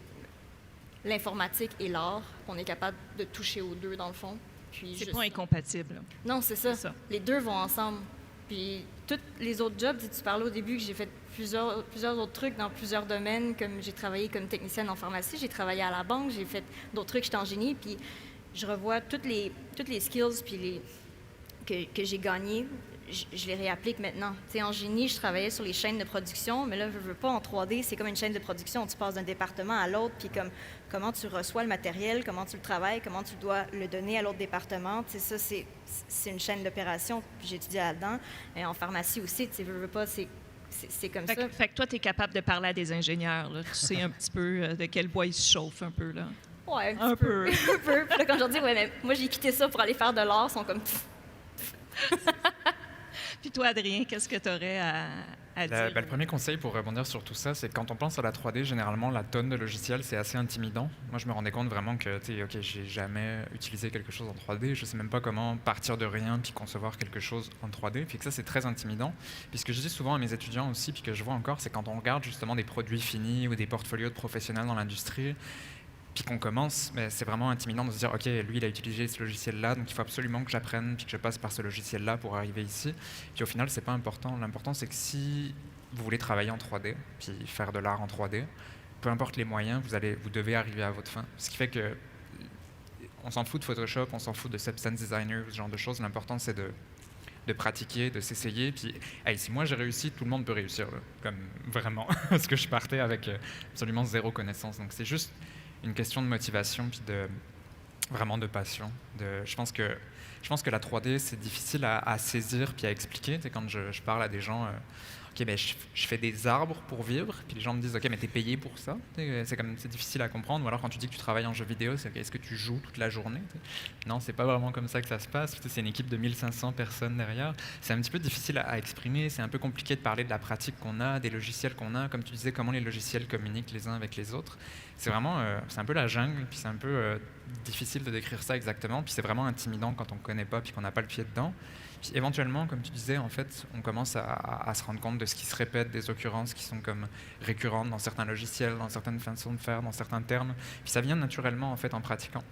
l'informatique et l'art, qu'on est capable de toucher aux deux, dans le fond. Puis C'est juste- pas incompatible. Non, c'est ça. C'est ça. Les deux vont ensemble. Puis tous les autres jobs, tu parlais au début que j'ai fait plusieurs autres trucs dans plusieurs domaines, comme j'ai travaillé comme technicienne en pharmacie, j'ai travaillé à la banque, j'ai fait d'autres trucs, j'étais en génie, puis je revois toutes les skills puis que j'ai gagnées, je les réapplique maintenant. Tu sais, en génie, je travaillais sur les chaînes de production, mais là, je veux pas en 3D, c'est comme une chaîne de production. Tu passes d'un département à l'autre, puis comme comment tu reçois le matériel, comment tu le travailles, comment tu dois le donner à l'autre département. Tu sais, ça, c'est une chaîne d'opération, puis j'ai étudié là-dedans. Et en pharmacie aussi, tu sais, veux pas, c'est comme ça. Fait que toi, tu es capable de parler à des ingénieurs. Là. Tu sais un petit peu de quel bois ils se chauffent un peu. Là. Ouais, Un peu. un peu. Puis là, quand je leur dis, ouais, mais moi, j'ai quitté ça pour aller faire de l'art, ils sont comme... Puis toi, Adrien, qu'est-ce que tu aurais à dire? Le premier conseil pour rebondir sur tout ça, c'est que quand on pense à la 3D, généralement, la tonne de logiciels, c'est assez intimidant. Moi, je me rendais compte vraiment que, tu sais, OK, j'ai jamais utilisé quelque chose en 3D, je sais même pas comment partir de rien puis concevoir quelque chose en 3D, puis que ça, c'est très intimidant. Puis ce que je dis souvent à mes étudiants aussi, puis que je vois encore, c'est quand on regarde justement des produits finis ou des portfolios de professionnels dans l'industrie, puis qu'on commence, mais c'est vraiment intimidant de se dire, OK, lui, il a utilisé ce logiciel-là, donc il faut absolument que j'apprenne, puis que je passe par ce logiciel-là pour arriver ici. Puis au final, c'est pas important. L'important, c'est que si vous voulez travailler en 3D, puis faire de l'art en 3D, peu importe les moyens, vous devez arriver à votre fin. Ce qui fait que on s'en fout de Photoshop, on s'en fout de Substance Designer, ce genre de choses. L'important, c'est de pratiquer, de s'essayer. Puis, hey, si moi j'ai réussi, tout le monde peut réussir, là. Comme vraiment, parce que je partais avec absolument zéro connaissance. Donc c'est juste une question de motivation puis vraiment de passion. Je pense que la 3D, c'est difficile à saisir puis à expliquer. Tu sais, quand je parle à des gens, OK, ben, je fais des arbres pour vivre, puis les gens me disent, OK, mais t'es payé pour ça? C'est difficile à comprendre. Ou alors quand tu dis que tu travailles en jeu vidéo, c'est est-ce que tu joues toute la journée? Non, c'est pas vraiment comme ça que ça se passe. C'est une équipe de 1500 personnes derrière. C'est un petit peu difficile à exprimer. C'est un peu compliqué de parler de la pratique qu'on a, des logiciels qu'on a. Comme tu disais, comment les logiciels communiquent les uns avec les autres. C'est vraiment, c'est un peu la jungle, puis c'est un peu difficile de décrire ça exactement. Puis c'est vraiment intimidant quand on ne connaît pas, puis qu'on n'a pas le pied dedans. Puis éventuellement, comme tu disais, en fait, on commence à se rendre compte de ce qui se répète, des occurrences qui sont comme récurrentes dans certains logiciels, dans certaines façons de faire, dans certains termes. Puis ça vient naturellement, en fait, en pratiquant.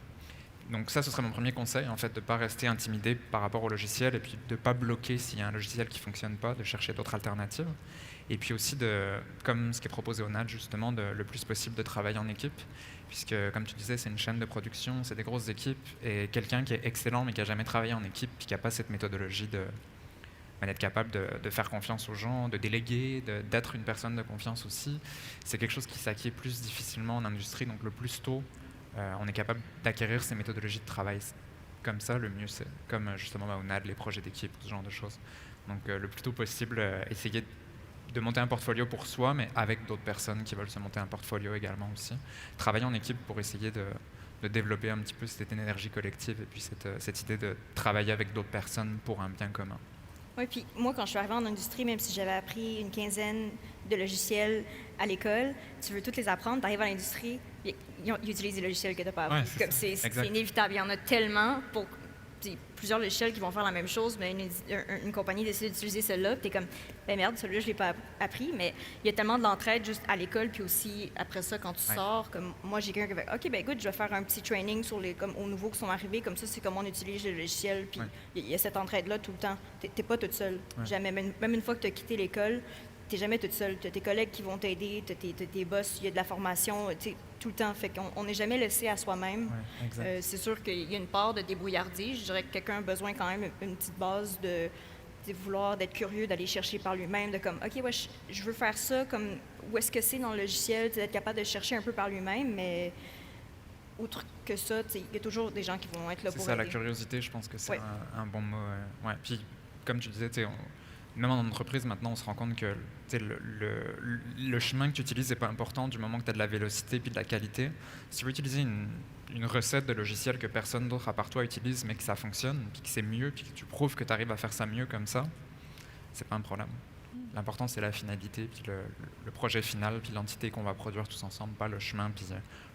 Donc ça, ce serait mon premier conseil, en fait, de ne pas rester intimidé par rapport au logiciel et puis de ne pas bloquer s'il y a un logiciel qui ne fonctionne pas, de chercher d'autres alternatives. Et puis aussi, comme ce qui est proposé au NAD, justement, le plus possible de travailler en équipe, puisque, comme tu disais, c'est une chaîne de production, c'est des grosses équipes, et quelqu'un qui est excellent mais qui n'a jamais travaillé en équipe, puis qui n'a pas cette méthodologie d'être capable de faire confiance aux gens, de déléguer, d'être une personne de confiance aussi, c'est quelque chose qui s'acquiert plus difficilement en industrie, donc le plus tôt on est capable d'acquérir ces méthodologies de travail comme ça, le mieux c'est, comme justement au NAD, les projets d'équipe, ce genre de choses. Donc le plus tôt possible, essayer de monter un portfolio pour soi, mais avec d'autres personnes qui veulent se monter un portfolio également aussi. Travailler en équipe pour essayer de développer un petit peu cette énergie collective et puis cette idée de travailler avec d'autres personnes pour un bien commun. Oui, puis moi, quand je suis arrivée en industrie, même si j'avais appris une quinzaine de logiciels à l'école, tu veux toutes les apprendre, tu arrives à l'industrie, ils utilisent des logiciels que tu n'as pas appris. Ouais, c'est inévitable. Il y en a tellement pour plusieurs logiciels qui vont faire la même chose, mais une compagnie décide d'utiliser celui-là, puis tu es comme, ben merde, celui-là, je ne l'ai pas appris, mais il y a tellement de l'entraide juste à l'école, puis aussi après ça, quand tu sors, comme moi, j'ai quelqu'un qui fait, OK, ben écoute, je vais faire un petit training sur aux nouveaux qui sont arrivés, comme ça, c'est comment on utilise le logiciel, puis il y a cette entraide-là tout le temps. Tu n'es pas toute seule. Jamais. Même une fois que tu as quitté l'école, t'es jamais toute seule. Tu as tes collègues qui vont t'aider, tu as tes boss, il y a de la formation, tout le temps. Fait qu'on n'est jamais laissé à soi-même. Ouais, exact. C'est sûr qu'il y a une part de débrouillardise. Je dirais que quelqu'un a besoin quand même une petite base de vouloir, d'être curieux, d'aller chercher par lui-même, de comme, OK, ouais, je veux faire ça, comme, où est-ce que c'est dans le logiciel, d'être capable de chercher un peu par lui-même, mais outre que ça, il y a toujours des gens qui vont être là pour C'est ça, aider. la curiosité, je pense que c'est Ouais. un bon mot. Ouais. Puis, comme tu disais, même en entreprise, maintenant, on se rend compte que le chemin que tu utilises n'est pas important du moment que tu as de la vélocité puis de la qualité. Si tu veux utiliser une recette de logiciel que personne d'autre à part toi utilise, mais que ça fonctionne, puis que c'est mieux, puis que tu prouves que tu arrives à faire ça mieux comme ça, c'est pas un problème. L'important, c'est la finalité, puis le projet final, puis l'entité qu'on va produire tous ensemble, pas le chemin, puis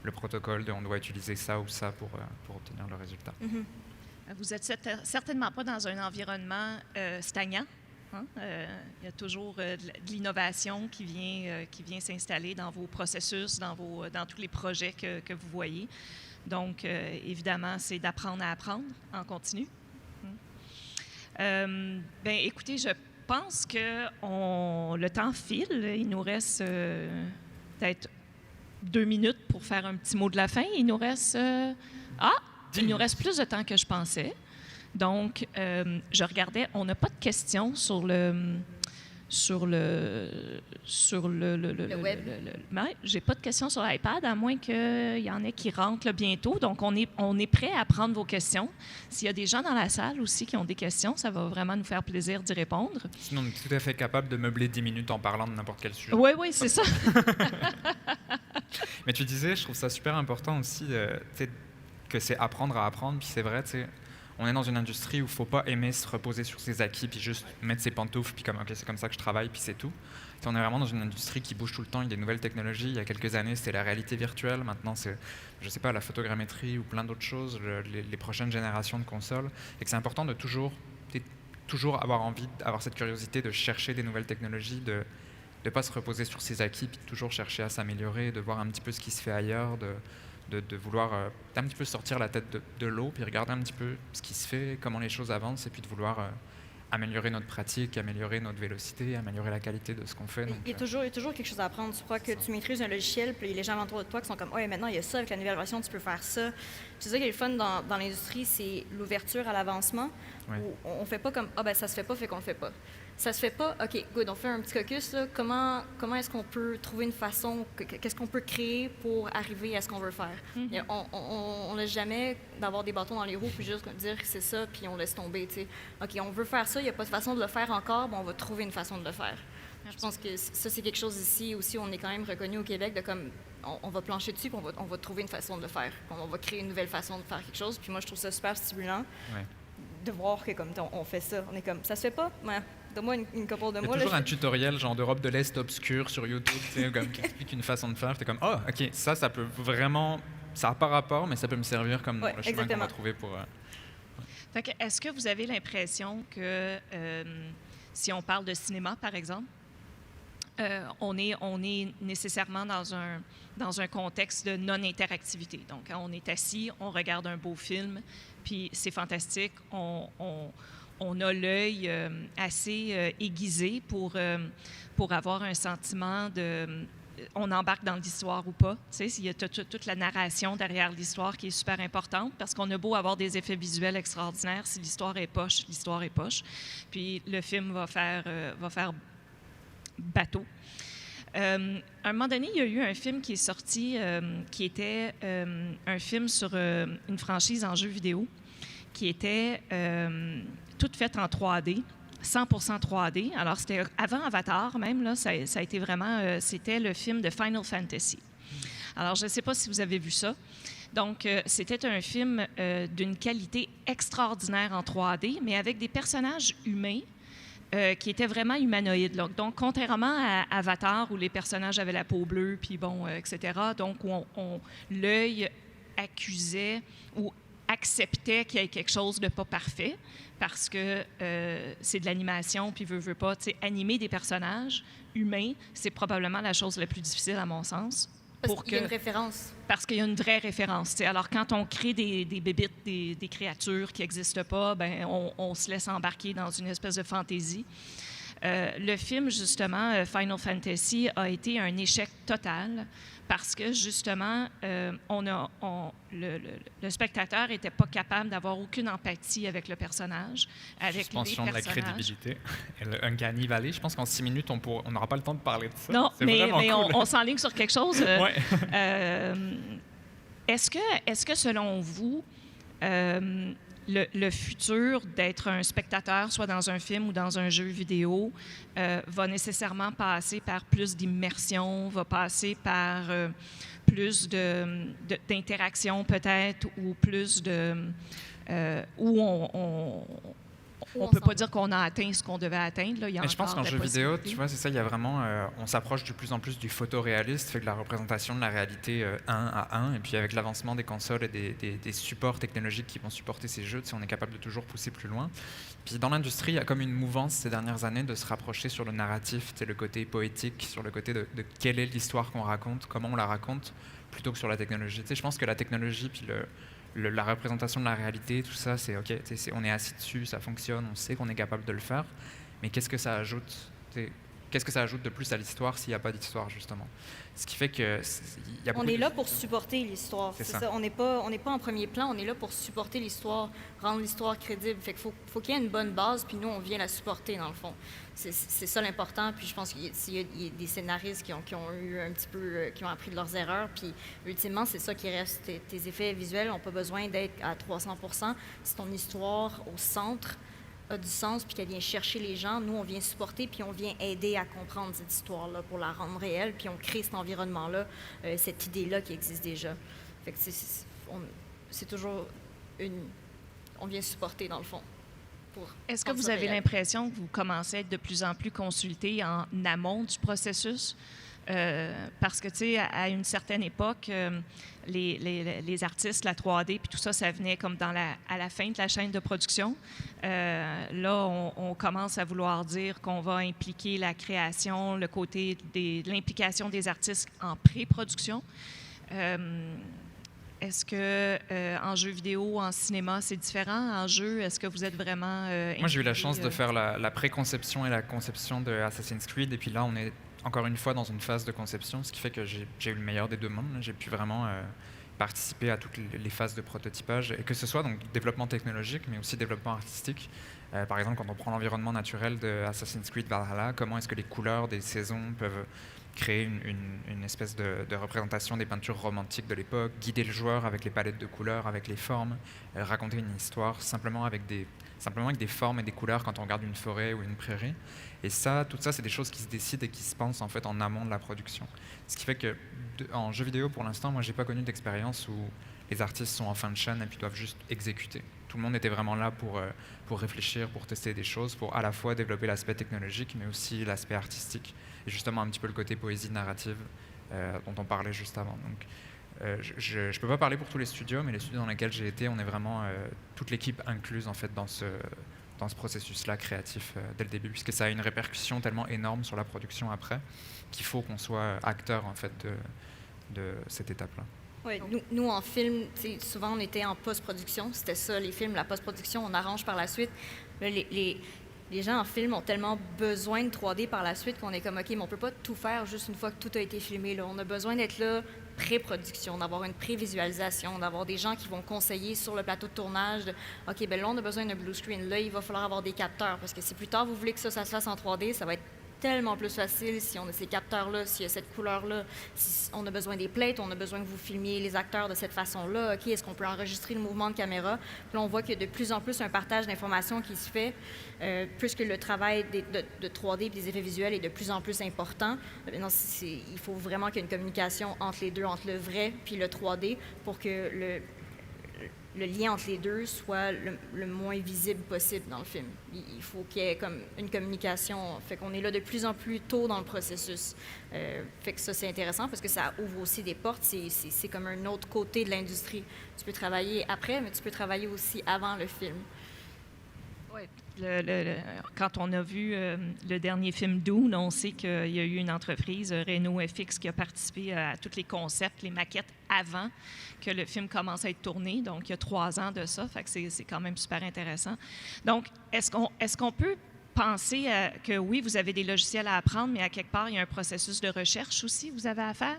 le protocole de on doit utiliser ça ou ça pour obtenir le résultat. Mm-hmm. Vous n'êtes certainement pas dans un environnement stagnant. Hein? Il y a toujours de l'innovation qui vient s'installer dans vos processus, dans tous les projets que vous voyez. Donc, évidemment, c'est d'apprendre à apprendre en continu. Bien, écoutez, je pense que le temps file. Il nous reste peut-être 2 minutes pour faire un petit mot de la fin. Il nous reste... il nous reste plus de temps que je pensais. Donc, je regardais, on n'a pas de questions sur le web. J'ai pas de questions sur l'iPad, à moins qu'il y en ait qui rentrent là, bientôt. Donc, on est prêt à prendre vos questions. S'il y a des gens dans la salle aussi qui ont des questions, ça va vraiment nous faire plaisir d'y répondre. Sinon, on est tout à fait capable de meubler 10 minutes en parlant de n'importe quel sujet. Oui, c'est ça. Mais tu disais, je trouve ça super important aussi, que c'est apprendre à apprendre. Puis c'est vrai, on est dans une industrie où il ne faut pas aimer se reposer sur ses acquis, puis juste mettre ses pantoufles, puis comme, OK, c'est comme ça que je travaille, puis c'est tout. On est vraiment dans une industrie qui bouge tout le temps, il y a des nouvelles technologies. Il y a quelques années, c'était la réalité virtuelle. Maintenant, c'est, je sais pas, la photogrammétrie ou plein d'autres choses, les prochaines générations de consoles. Et que c'est important de toujours avoir envie, d'avoir cette curiosité de chercher des nouvelles technologies, de ne pas se reposer sur ses acquis, puis de toujours chercher à s'améliorer, de voir un petit peu ce qui se fait ailleurs, de vouloir un petit peu sortir la tête de l'eau, puis regarder un petit peu ce qui se fait, comment les choses avancent, et puis de vouloir améliorer notre pratique, améliorer notre vélocité, améliorer la qualité de ce qu'on fait. Donc, il y a toujours quelque chose à apprendre. Tu crois que tu maîtrises un logiciel, puis les gens autour de toi qui sont comme « Ouais, maintenant, il y a ça, avec la nouvelle version, tu peux faire ça. » C'est ça qui est le fun dans l'industrie, c'est l'ouverture à l'avancement. Ouais. Où on fait pas comme « Ah, ben ça se fait pas, fait qu'on le fait pas. » Ça se fait pas, OK, good, on fait un petit caucus, là. Comment est-ce qu'on peut trouver une façon, qu'est-ce qu'on peut créer pour arriver à ce qu'on veut faire? Mm-hmm. On laisse jamais d'avoir des bâtons dans les roues, puis juste dire que c'est ça, puis on laisse tomber, tu sais. OK, on veut faire ça, il n'y a pas de façon de le faire encore, ben on va trouver une façon de le faire. Je pense que ça, c'est quelque chose ici aussi, on est quand même reconnu au Québec de comme, on va plancher dessus, puis on va trouver une façon de le faire. On va créer une nouvelle façon de faire quelque chose, puis moi, je trouve ça super stimulant. Ouais. De voir que comme on fait ça, on est comme ça se fait pas, ouais. Donne-moi une couple de Il y a mois. toujours un tutoriel genre d'Europe de l'Est obscur sur YouTube, comme, qui explique une façon de faire. T'es comme, oh, ok, ça peut vraiment, ça n'a pas rapport, mais ça peut me servir comme le chemin qu'on va trouver pour. Fait que, est-ce que vous avez l'impression que si on parle de cinéma, par exemple, on est nécessairement dans un contexte de non-interactivité. Donc, quand on est assis, on regarde un beau film, puis c'est fantastique. On a l'œil assez aiguisé pour avoir un sentiment de... On embarque dans l'histoire ou pas. Tu sais, il y a toute la narration derrière l'histoire qui est super importante parce qu'on a beau avoir des effets visuels extraordinaires, si l'histoire est poche, l'histoire est poche. Puis le film va faire bateau. À un moment donné, il y a eu un film qui est sorti qui était un film sur une franchise en jeu vidéo qui était toute faite en 3D, 100% 3D. Alors, c'était avant Avatar même, là, ça a été vraiment... c'était le film de Final Fantasy. Alors, je ne sais pas si vous avez vu ça. Donc, c'était un film d'une qualité extraordinaire en 3D, mais avec des personnages humains qui étaient vraiment humanoïdes. Là. Donc, contrairement à Avatar, où les personnages avaient la peau bleue, puis bon, etc., donc où l'œil accusait ou acceptait qu'il y ait quelque chose de pas parfait, parce que c'est de l'animation, puis veut pas, tu sais, animer des personnages humains, c'est probablement la chose la plus difficile, à mon sens. Parce qu'il y a une référence. Parce qu'il y a une vraie référence. T'sais. Alors, quand on crée des bébites, des créatures qui n'existent pas, ben on se laisse embarquer dans une espèce de fantaisie. Le film, justement, Final Fantasy, a été un échec total parce que, justement, le spectateur n'était pas capable d'avoir aucune empathie avec le personnage, avec Suspension les de la personnages. crédibilité. Et le Uncanny Valley, je pense qu'en 6 minutes, on n'aura pas le temps de parler de ça. Non, C'est mais vraiment cool. on s'enligne sur quelque chose. Ouais. Est-ce que, selon vous, le futur d'être un spectateur, soit dans un film ou dans un jeu vidéo, va nécessairement passer par plus d'immersion, va passer par plus d'interaction peut-être, ou plus où on ne peut pas dire qu'on a atteint ce qu'on devait atteindre. Là. Il y a Mais je pense encore qu'en de la jeu vidéo, possibilité. tu vois, c'est ça, il y a vraiment, on s'approche de plus en plus du photoréaliste, fait que la représentation de la réalité 1 à 1, et puis avec l'avancement des consoles et des supports technologiques qui vont supporter ces jeux, tu sais, on est capable de toujours pousser plus loin. Puis dans l'industrie, il y a comme une mouvance ces dernières années de se rapprocher sur le narratif, tu sais, le côté poétique, sur le côté de quelle est l'histoire qu'on raconte, comment on la raconte, plutôt que sur la technologie. Tu sais, je pense que la technologie, puis la représentation de la réalité, tout ça, c'est OK, on est assis dessus, ça fonctionne, on sait qu'on est capable de le faire, mais qu'est-ce que ça ajoute? Qu'est-ce que ça ajoute de plus à l'histoire s'il n'y a pas d'histoire, justement? Ce qui fait que il y a beaucoup On est là pour supporter l'histoire, C'est c'est ça. ça. On n'est pas en premier plan, on est là pour supporter l'histoire, rendre l'histoire crédible. Fait qu'il faut qu'il y ait une bonne base, puis nous, on vient la supporter, dans le fond. C'est ça l'important, puis je pense qu'il y a des scénaristes qui ont eu un petit peu, qui ont appris de leurs erreurs, puis ultimement, c'est ça qui reste. Tes effets visuels n'ont pas besoin d'être à 300%. C'est ton histoire au centre a du sens, puis qu'elle vient chercher les gens. Nous, on vient supporter, puis on vient aider à comprendre cette histoire-là pour la rendre réelle, puis on crée cet environnement-là, cette idée-là qui existe déjà. Fait que c'est toujours on vient supporter, dans le fond. Est-ce que rendre vous ça avez réel. l'impression que vous commencez à être de plus en plus consulté en amont du processus? Parce que, tu sais, à une certaine époque, les artistes, la 3D, puis tout ça, ça venait comme à la fin de la chaîne de production. Là, on commence à vouloir dire qu'on va impliquer la création, le côté de l'implication des artistes en pré-production. Est-ce que en jeu vidéo, en cinéma, c'est différent? En jeu, est-ce que vous êtes vraiment Moi, j'ai eu la impliqué, chance de faire la préconception et la conception de Assassin's Creed, et puis là, on est encore une fois dans une phase de conception, ce qui fait que j'ai eu le meilleur des deux mondes. J'ai pu vraiment participer à toutes les phases de prototypage, et que ce soit donc développement technologique, mais aussi développement artistique. Par exemple, quand on prend l'environnement naturel de Assassin's Creed Valhalla, comment est-ce que les couleurs des saisons peuvent créer une espèce de représentation des peintures romantiques de l'époque, guider le joueur avec les palettes de couleurs, avec les formes, raconter une histoire simplement avec des formes et des couleurs quand on regarde une forêt ou une prairie. Et ça, tout ça, c'est des choses qui se décident et qui se pensent en fait en amont de la production. Ce qui fait que en jeu vidéo, pour l'instant, moi, j'ai pas connu d'expérience où les artistes sont en fin de chaîne et puis doivent juste exécuter. Tout le monde était vraiment là pour réfléchir, pour tester des choses, pour à la fois développer l'aspect technologique, mais aussi l'aspect artistique, et justement un petit peu le côté poésie narrative dont on parlait juste avant. Donc, je ne peux pas parler pour tous les studios, mais les studios dans lesquels j'ai été, on est vraiment toute l'équipe incluse en fait dans ce processus-là créatif dès le début, puisque ça a une répercussion tellement énorme sur la production après qu'il faut qu'on soit acteur en fait de cette étape-là. Oui, nous, en film, souvent, on était en post-production. C'était ça, les films, la post-production, on arrange par la suite. Là, les gens en film ont tellement besoin de 3D par la suite qu'on est comme, OK, mais on ne peut pas tout faire juste une fois que tout a été filmé. Là. On a besoin d'être là pré-production, d'avoir une pré-visualisation, d'avoir des gens qui vont conseiller sur le plateau de tournage de, OK, ben là, on a besoin d'un blue screen. Là, il va falloir avoir des capteurs parce que si plus tard, vous voulez que ça se fasse en 3D, ça va être tellement plus facile si on a ces capteurs-là, s'il y a cette couleur-là, si on a besoin des plates, on a besoin que vous filmiez les acteurs de cette façon-là. OK, est-ce qu'on peut enregistrer le mouvement de caméra? Puis là, on voit qu'il y a de plus en plus un partage d'informations qui se fait, puisque le travail de 3D et des effets visuels est de plus en plus important. Maintenant, il faut vraiment qu'il y ait une communication entre les deux, entre le vrai puis le 3D, pour que le lien entre les deux soit le moins visible possible dans le film. Il faut qu'il y ait comme une communication. Fait qu'on est là de plus en plus tôt dans le processus. Fait que ça, c'est intéressant parce que ça ouvre aussi des portes. C'est comme un autre côté de l'industrie. Tu peux travailler après, mais tu peux travailler aussi avant le film. Oui. Quand on a vu le dernier film Dune, on sait qu'il y a eu une entreprise, Renault FX, qui a participé à tous les concepts, les maquettes avant que le film commence à être tourné. Donc, il y a 3 ans de ça. Fait que c'est quand même super intéressant. Donc, est-ce qu'on peut penser que oui, vous avez des logiciels à apprendre, mais à quelque part, il y a un processus de recherche aussi que vous avez à faire,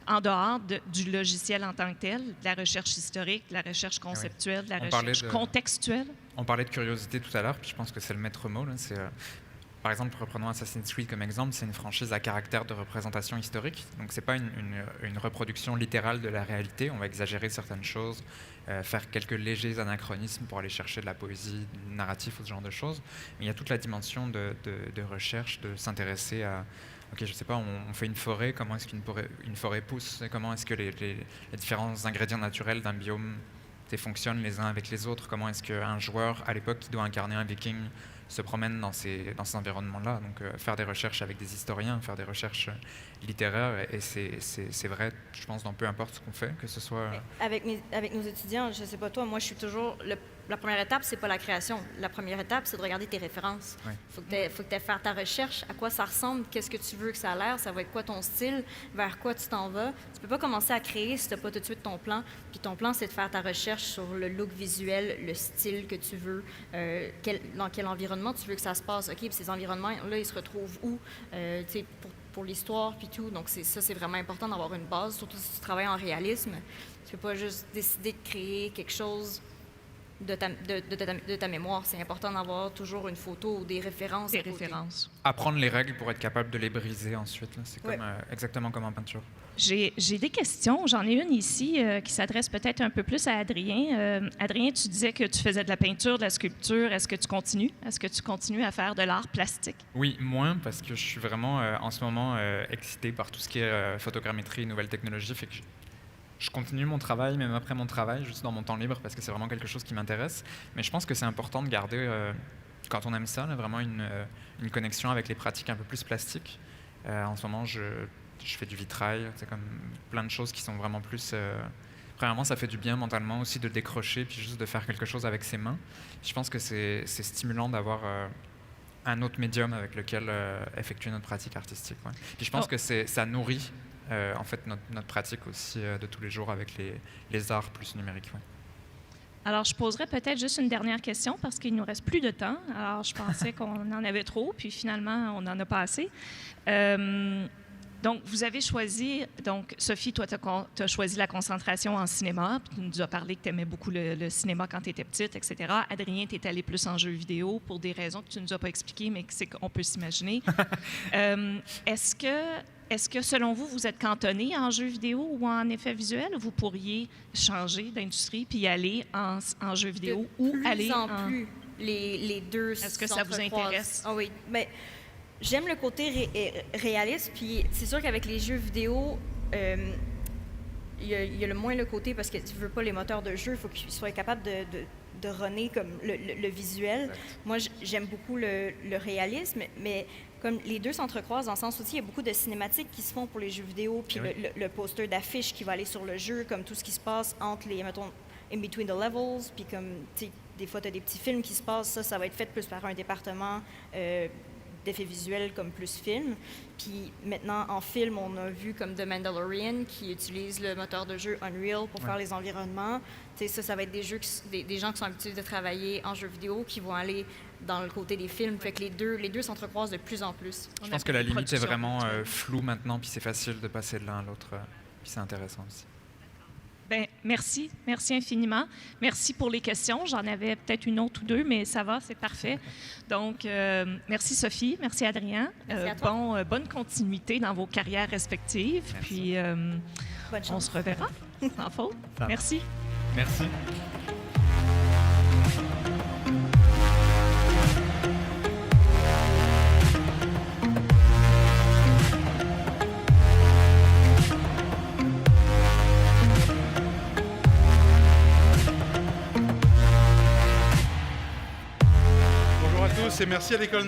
en dehors du logiciel en tant que tel, de la recherche historique, de la recherche conceptuelle, de la recherche contextuelle? On parlait de curiosité tout à l'heure, puis je pense que c'est le maître mot. Là, par exemple, reprenons Assassin's Creed comme exemple, c'est une franchise à caractère de représentation historique, donc c'est pas une reproduction littérale de la réalité, on va exagérer certaines choses, faire quelques légers anachronismes pour aller chercher de la poésie narrative ou ce genre de choses, mais il y a toute la dimension de recherche, de s'intéresser à, ok, je sais pas, on fait une forêt, comment est-ce qu'une forêt pousse, comment est-ce que les différents ingrédients naturels d'un biome fonctionnent les uns avec les autres, comment est-ce qu'un joueur à l'époque qui doit incarner un viking se promène dans ces environnements-là. Donc faire des recherches avec des historiens, faire des recherches littéraires, et c'est vrai, je pense, dans peu importe ce qu'on fait, que ce soit... Avec nos étudiants, je ne sais pas toi, moi je suis toujours... La première étape, c'est pas la création. La première étape, c'est de regarder tes références. Il faut que tu aies fait ta recherche, à quoi ça ressemble, qu'est-ce que tu veux que ça a l'air, ça va être quoi ton style, vers quoi tu t'en vas. Tu peux pas commencer à créer si tu n'as pas tout de suite ton plan. Puis ton plan, c'est de faire ta recherche sur le look visuel, le style que tu veux, dans quel environnement tu veux que ça se passe. OK, puis ces environnements-là, ils se retrouvent où, pour l'histoire, puis tout. Donc, c'est vraiment important d'avoir une base, surtout si tu travailles en réalisme. Tu peux pas juste décider de créer quelque chose de ta mémoire. C'est important d'avoir toujours une photo ou des références. Des références. Apprendre les règles pour être capable de les briser ensuite. Là. C'est exactement comme en peinture. J'ai des questions. J'en ai une ici qui s'adresse peut-être un peu plus à Adrien. Adrien, tu disais que tu faisais de la peinture, de la sculpture. Est-ce que tu continues? Est-ce que tu continues à faire de l'art plastique? Oui, moins, parce que je suis vraiment en ce moment excité par tout ce qui est photogrammétrie et nouvelles technologies. Fait que je continue mon travail, même après mon travail, juste dans mon temps libre, parce que c'est vraiment quelque chose qui m'intéresse. Mais je pense que c'est important de garder, quand on aime ça, là, vraiment une connexion avec les pratiques un peu plus plastiques. En ce moment, je fais du vitrail, c'est comme plein de choses qui sont vraiment plus... Premièrement, ça fait du bien mentalement aussi de décrocher, puis juste de faire quelque chose avec ses mains. Je pense que c'est stimulant d'avoir un autre médium avec lequel effectuer notre pratique artistique. Ouais. Puis je pense que ça nourrit en fait notre pratique aussi de tous les jours avec les arts plus numériques. Ouais. Alors, je poserais peut-être juste une dernière question parce qu'il nous reste plus de temps. Alors, je pensais qu'on en avait trop, puis finalement, on n'en a pas assez. Donc, vous avez choisi, donc Sophie, toi, tu as choisi la concentration en cinéma, puis tu nous as parlé que tu aimais beaucoup le cinéma quand tu étais petite, etc. Adrien, tu es allé plus en jeux vidéo pour des raisons que tu ne nous as pas expliquées, mais qu'on peut s'imaginer. Est-ce que, selon vous, vous êtes cantonné en jeux vidéo ou en effets visuels? Vous pourriez changer d'industrie puis aller en jeux vidéo ou aller en... plus, les deux. Est-ce que ça vous intéresse? Ah oui, mais j'aime le côté réaliste, puis c'est sûr qu'avec les jeux vidéo, il y a le moins le côté, parce que tu veux pas les moteurs de jeu, il faut qu'ils soient capables de runner comme le visuel. Exact. Moi, j'aime beaucoup le réalisme, mais comme les deux s'entrecroisent dans le sens aussi, il y a beaucoup de cinématiques qui se font pour les jeux vidéo, puis le poster d'affiche qui va aller sur le jeu, comme tout ce qui se passe entre les, mettons, in between the levels, puis comme, tu sais, des fois, tu as des petits films qui se passent, ça va être fait plus par un département d'effets visuels comme plus film. Puis maintenant, en film, on a vu comme The Mandalorian qui utilise le moteur de jeu Unreal pour faire les environnements. Tu sais, ça va être des gens qui sont habitués de travailler en jeux vidéo qui vont aller dans le côté des films. Fait que les deux s'entrecroisent de plus en plus. Je pense que la limite est vraiment floue maintenant, puis c'est facile de passer de l'un à l'autre. Puis c'est intéressant aussi. Bien, merci infiniment. Merci pour les questions. J'en avais peut-être une autre ou deux, mais ça va, c'est parfait. Donc, merci Sophie, merci Adrien. Merci à toi. Bonne continuité dans vos carrières respectives. Merci. Puis, on se reverra, sans faute. Merci. Merci. Et merci à l'École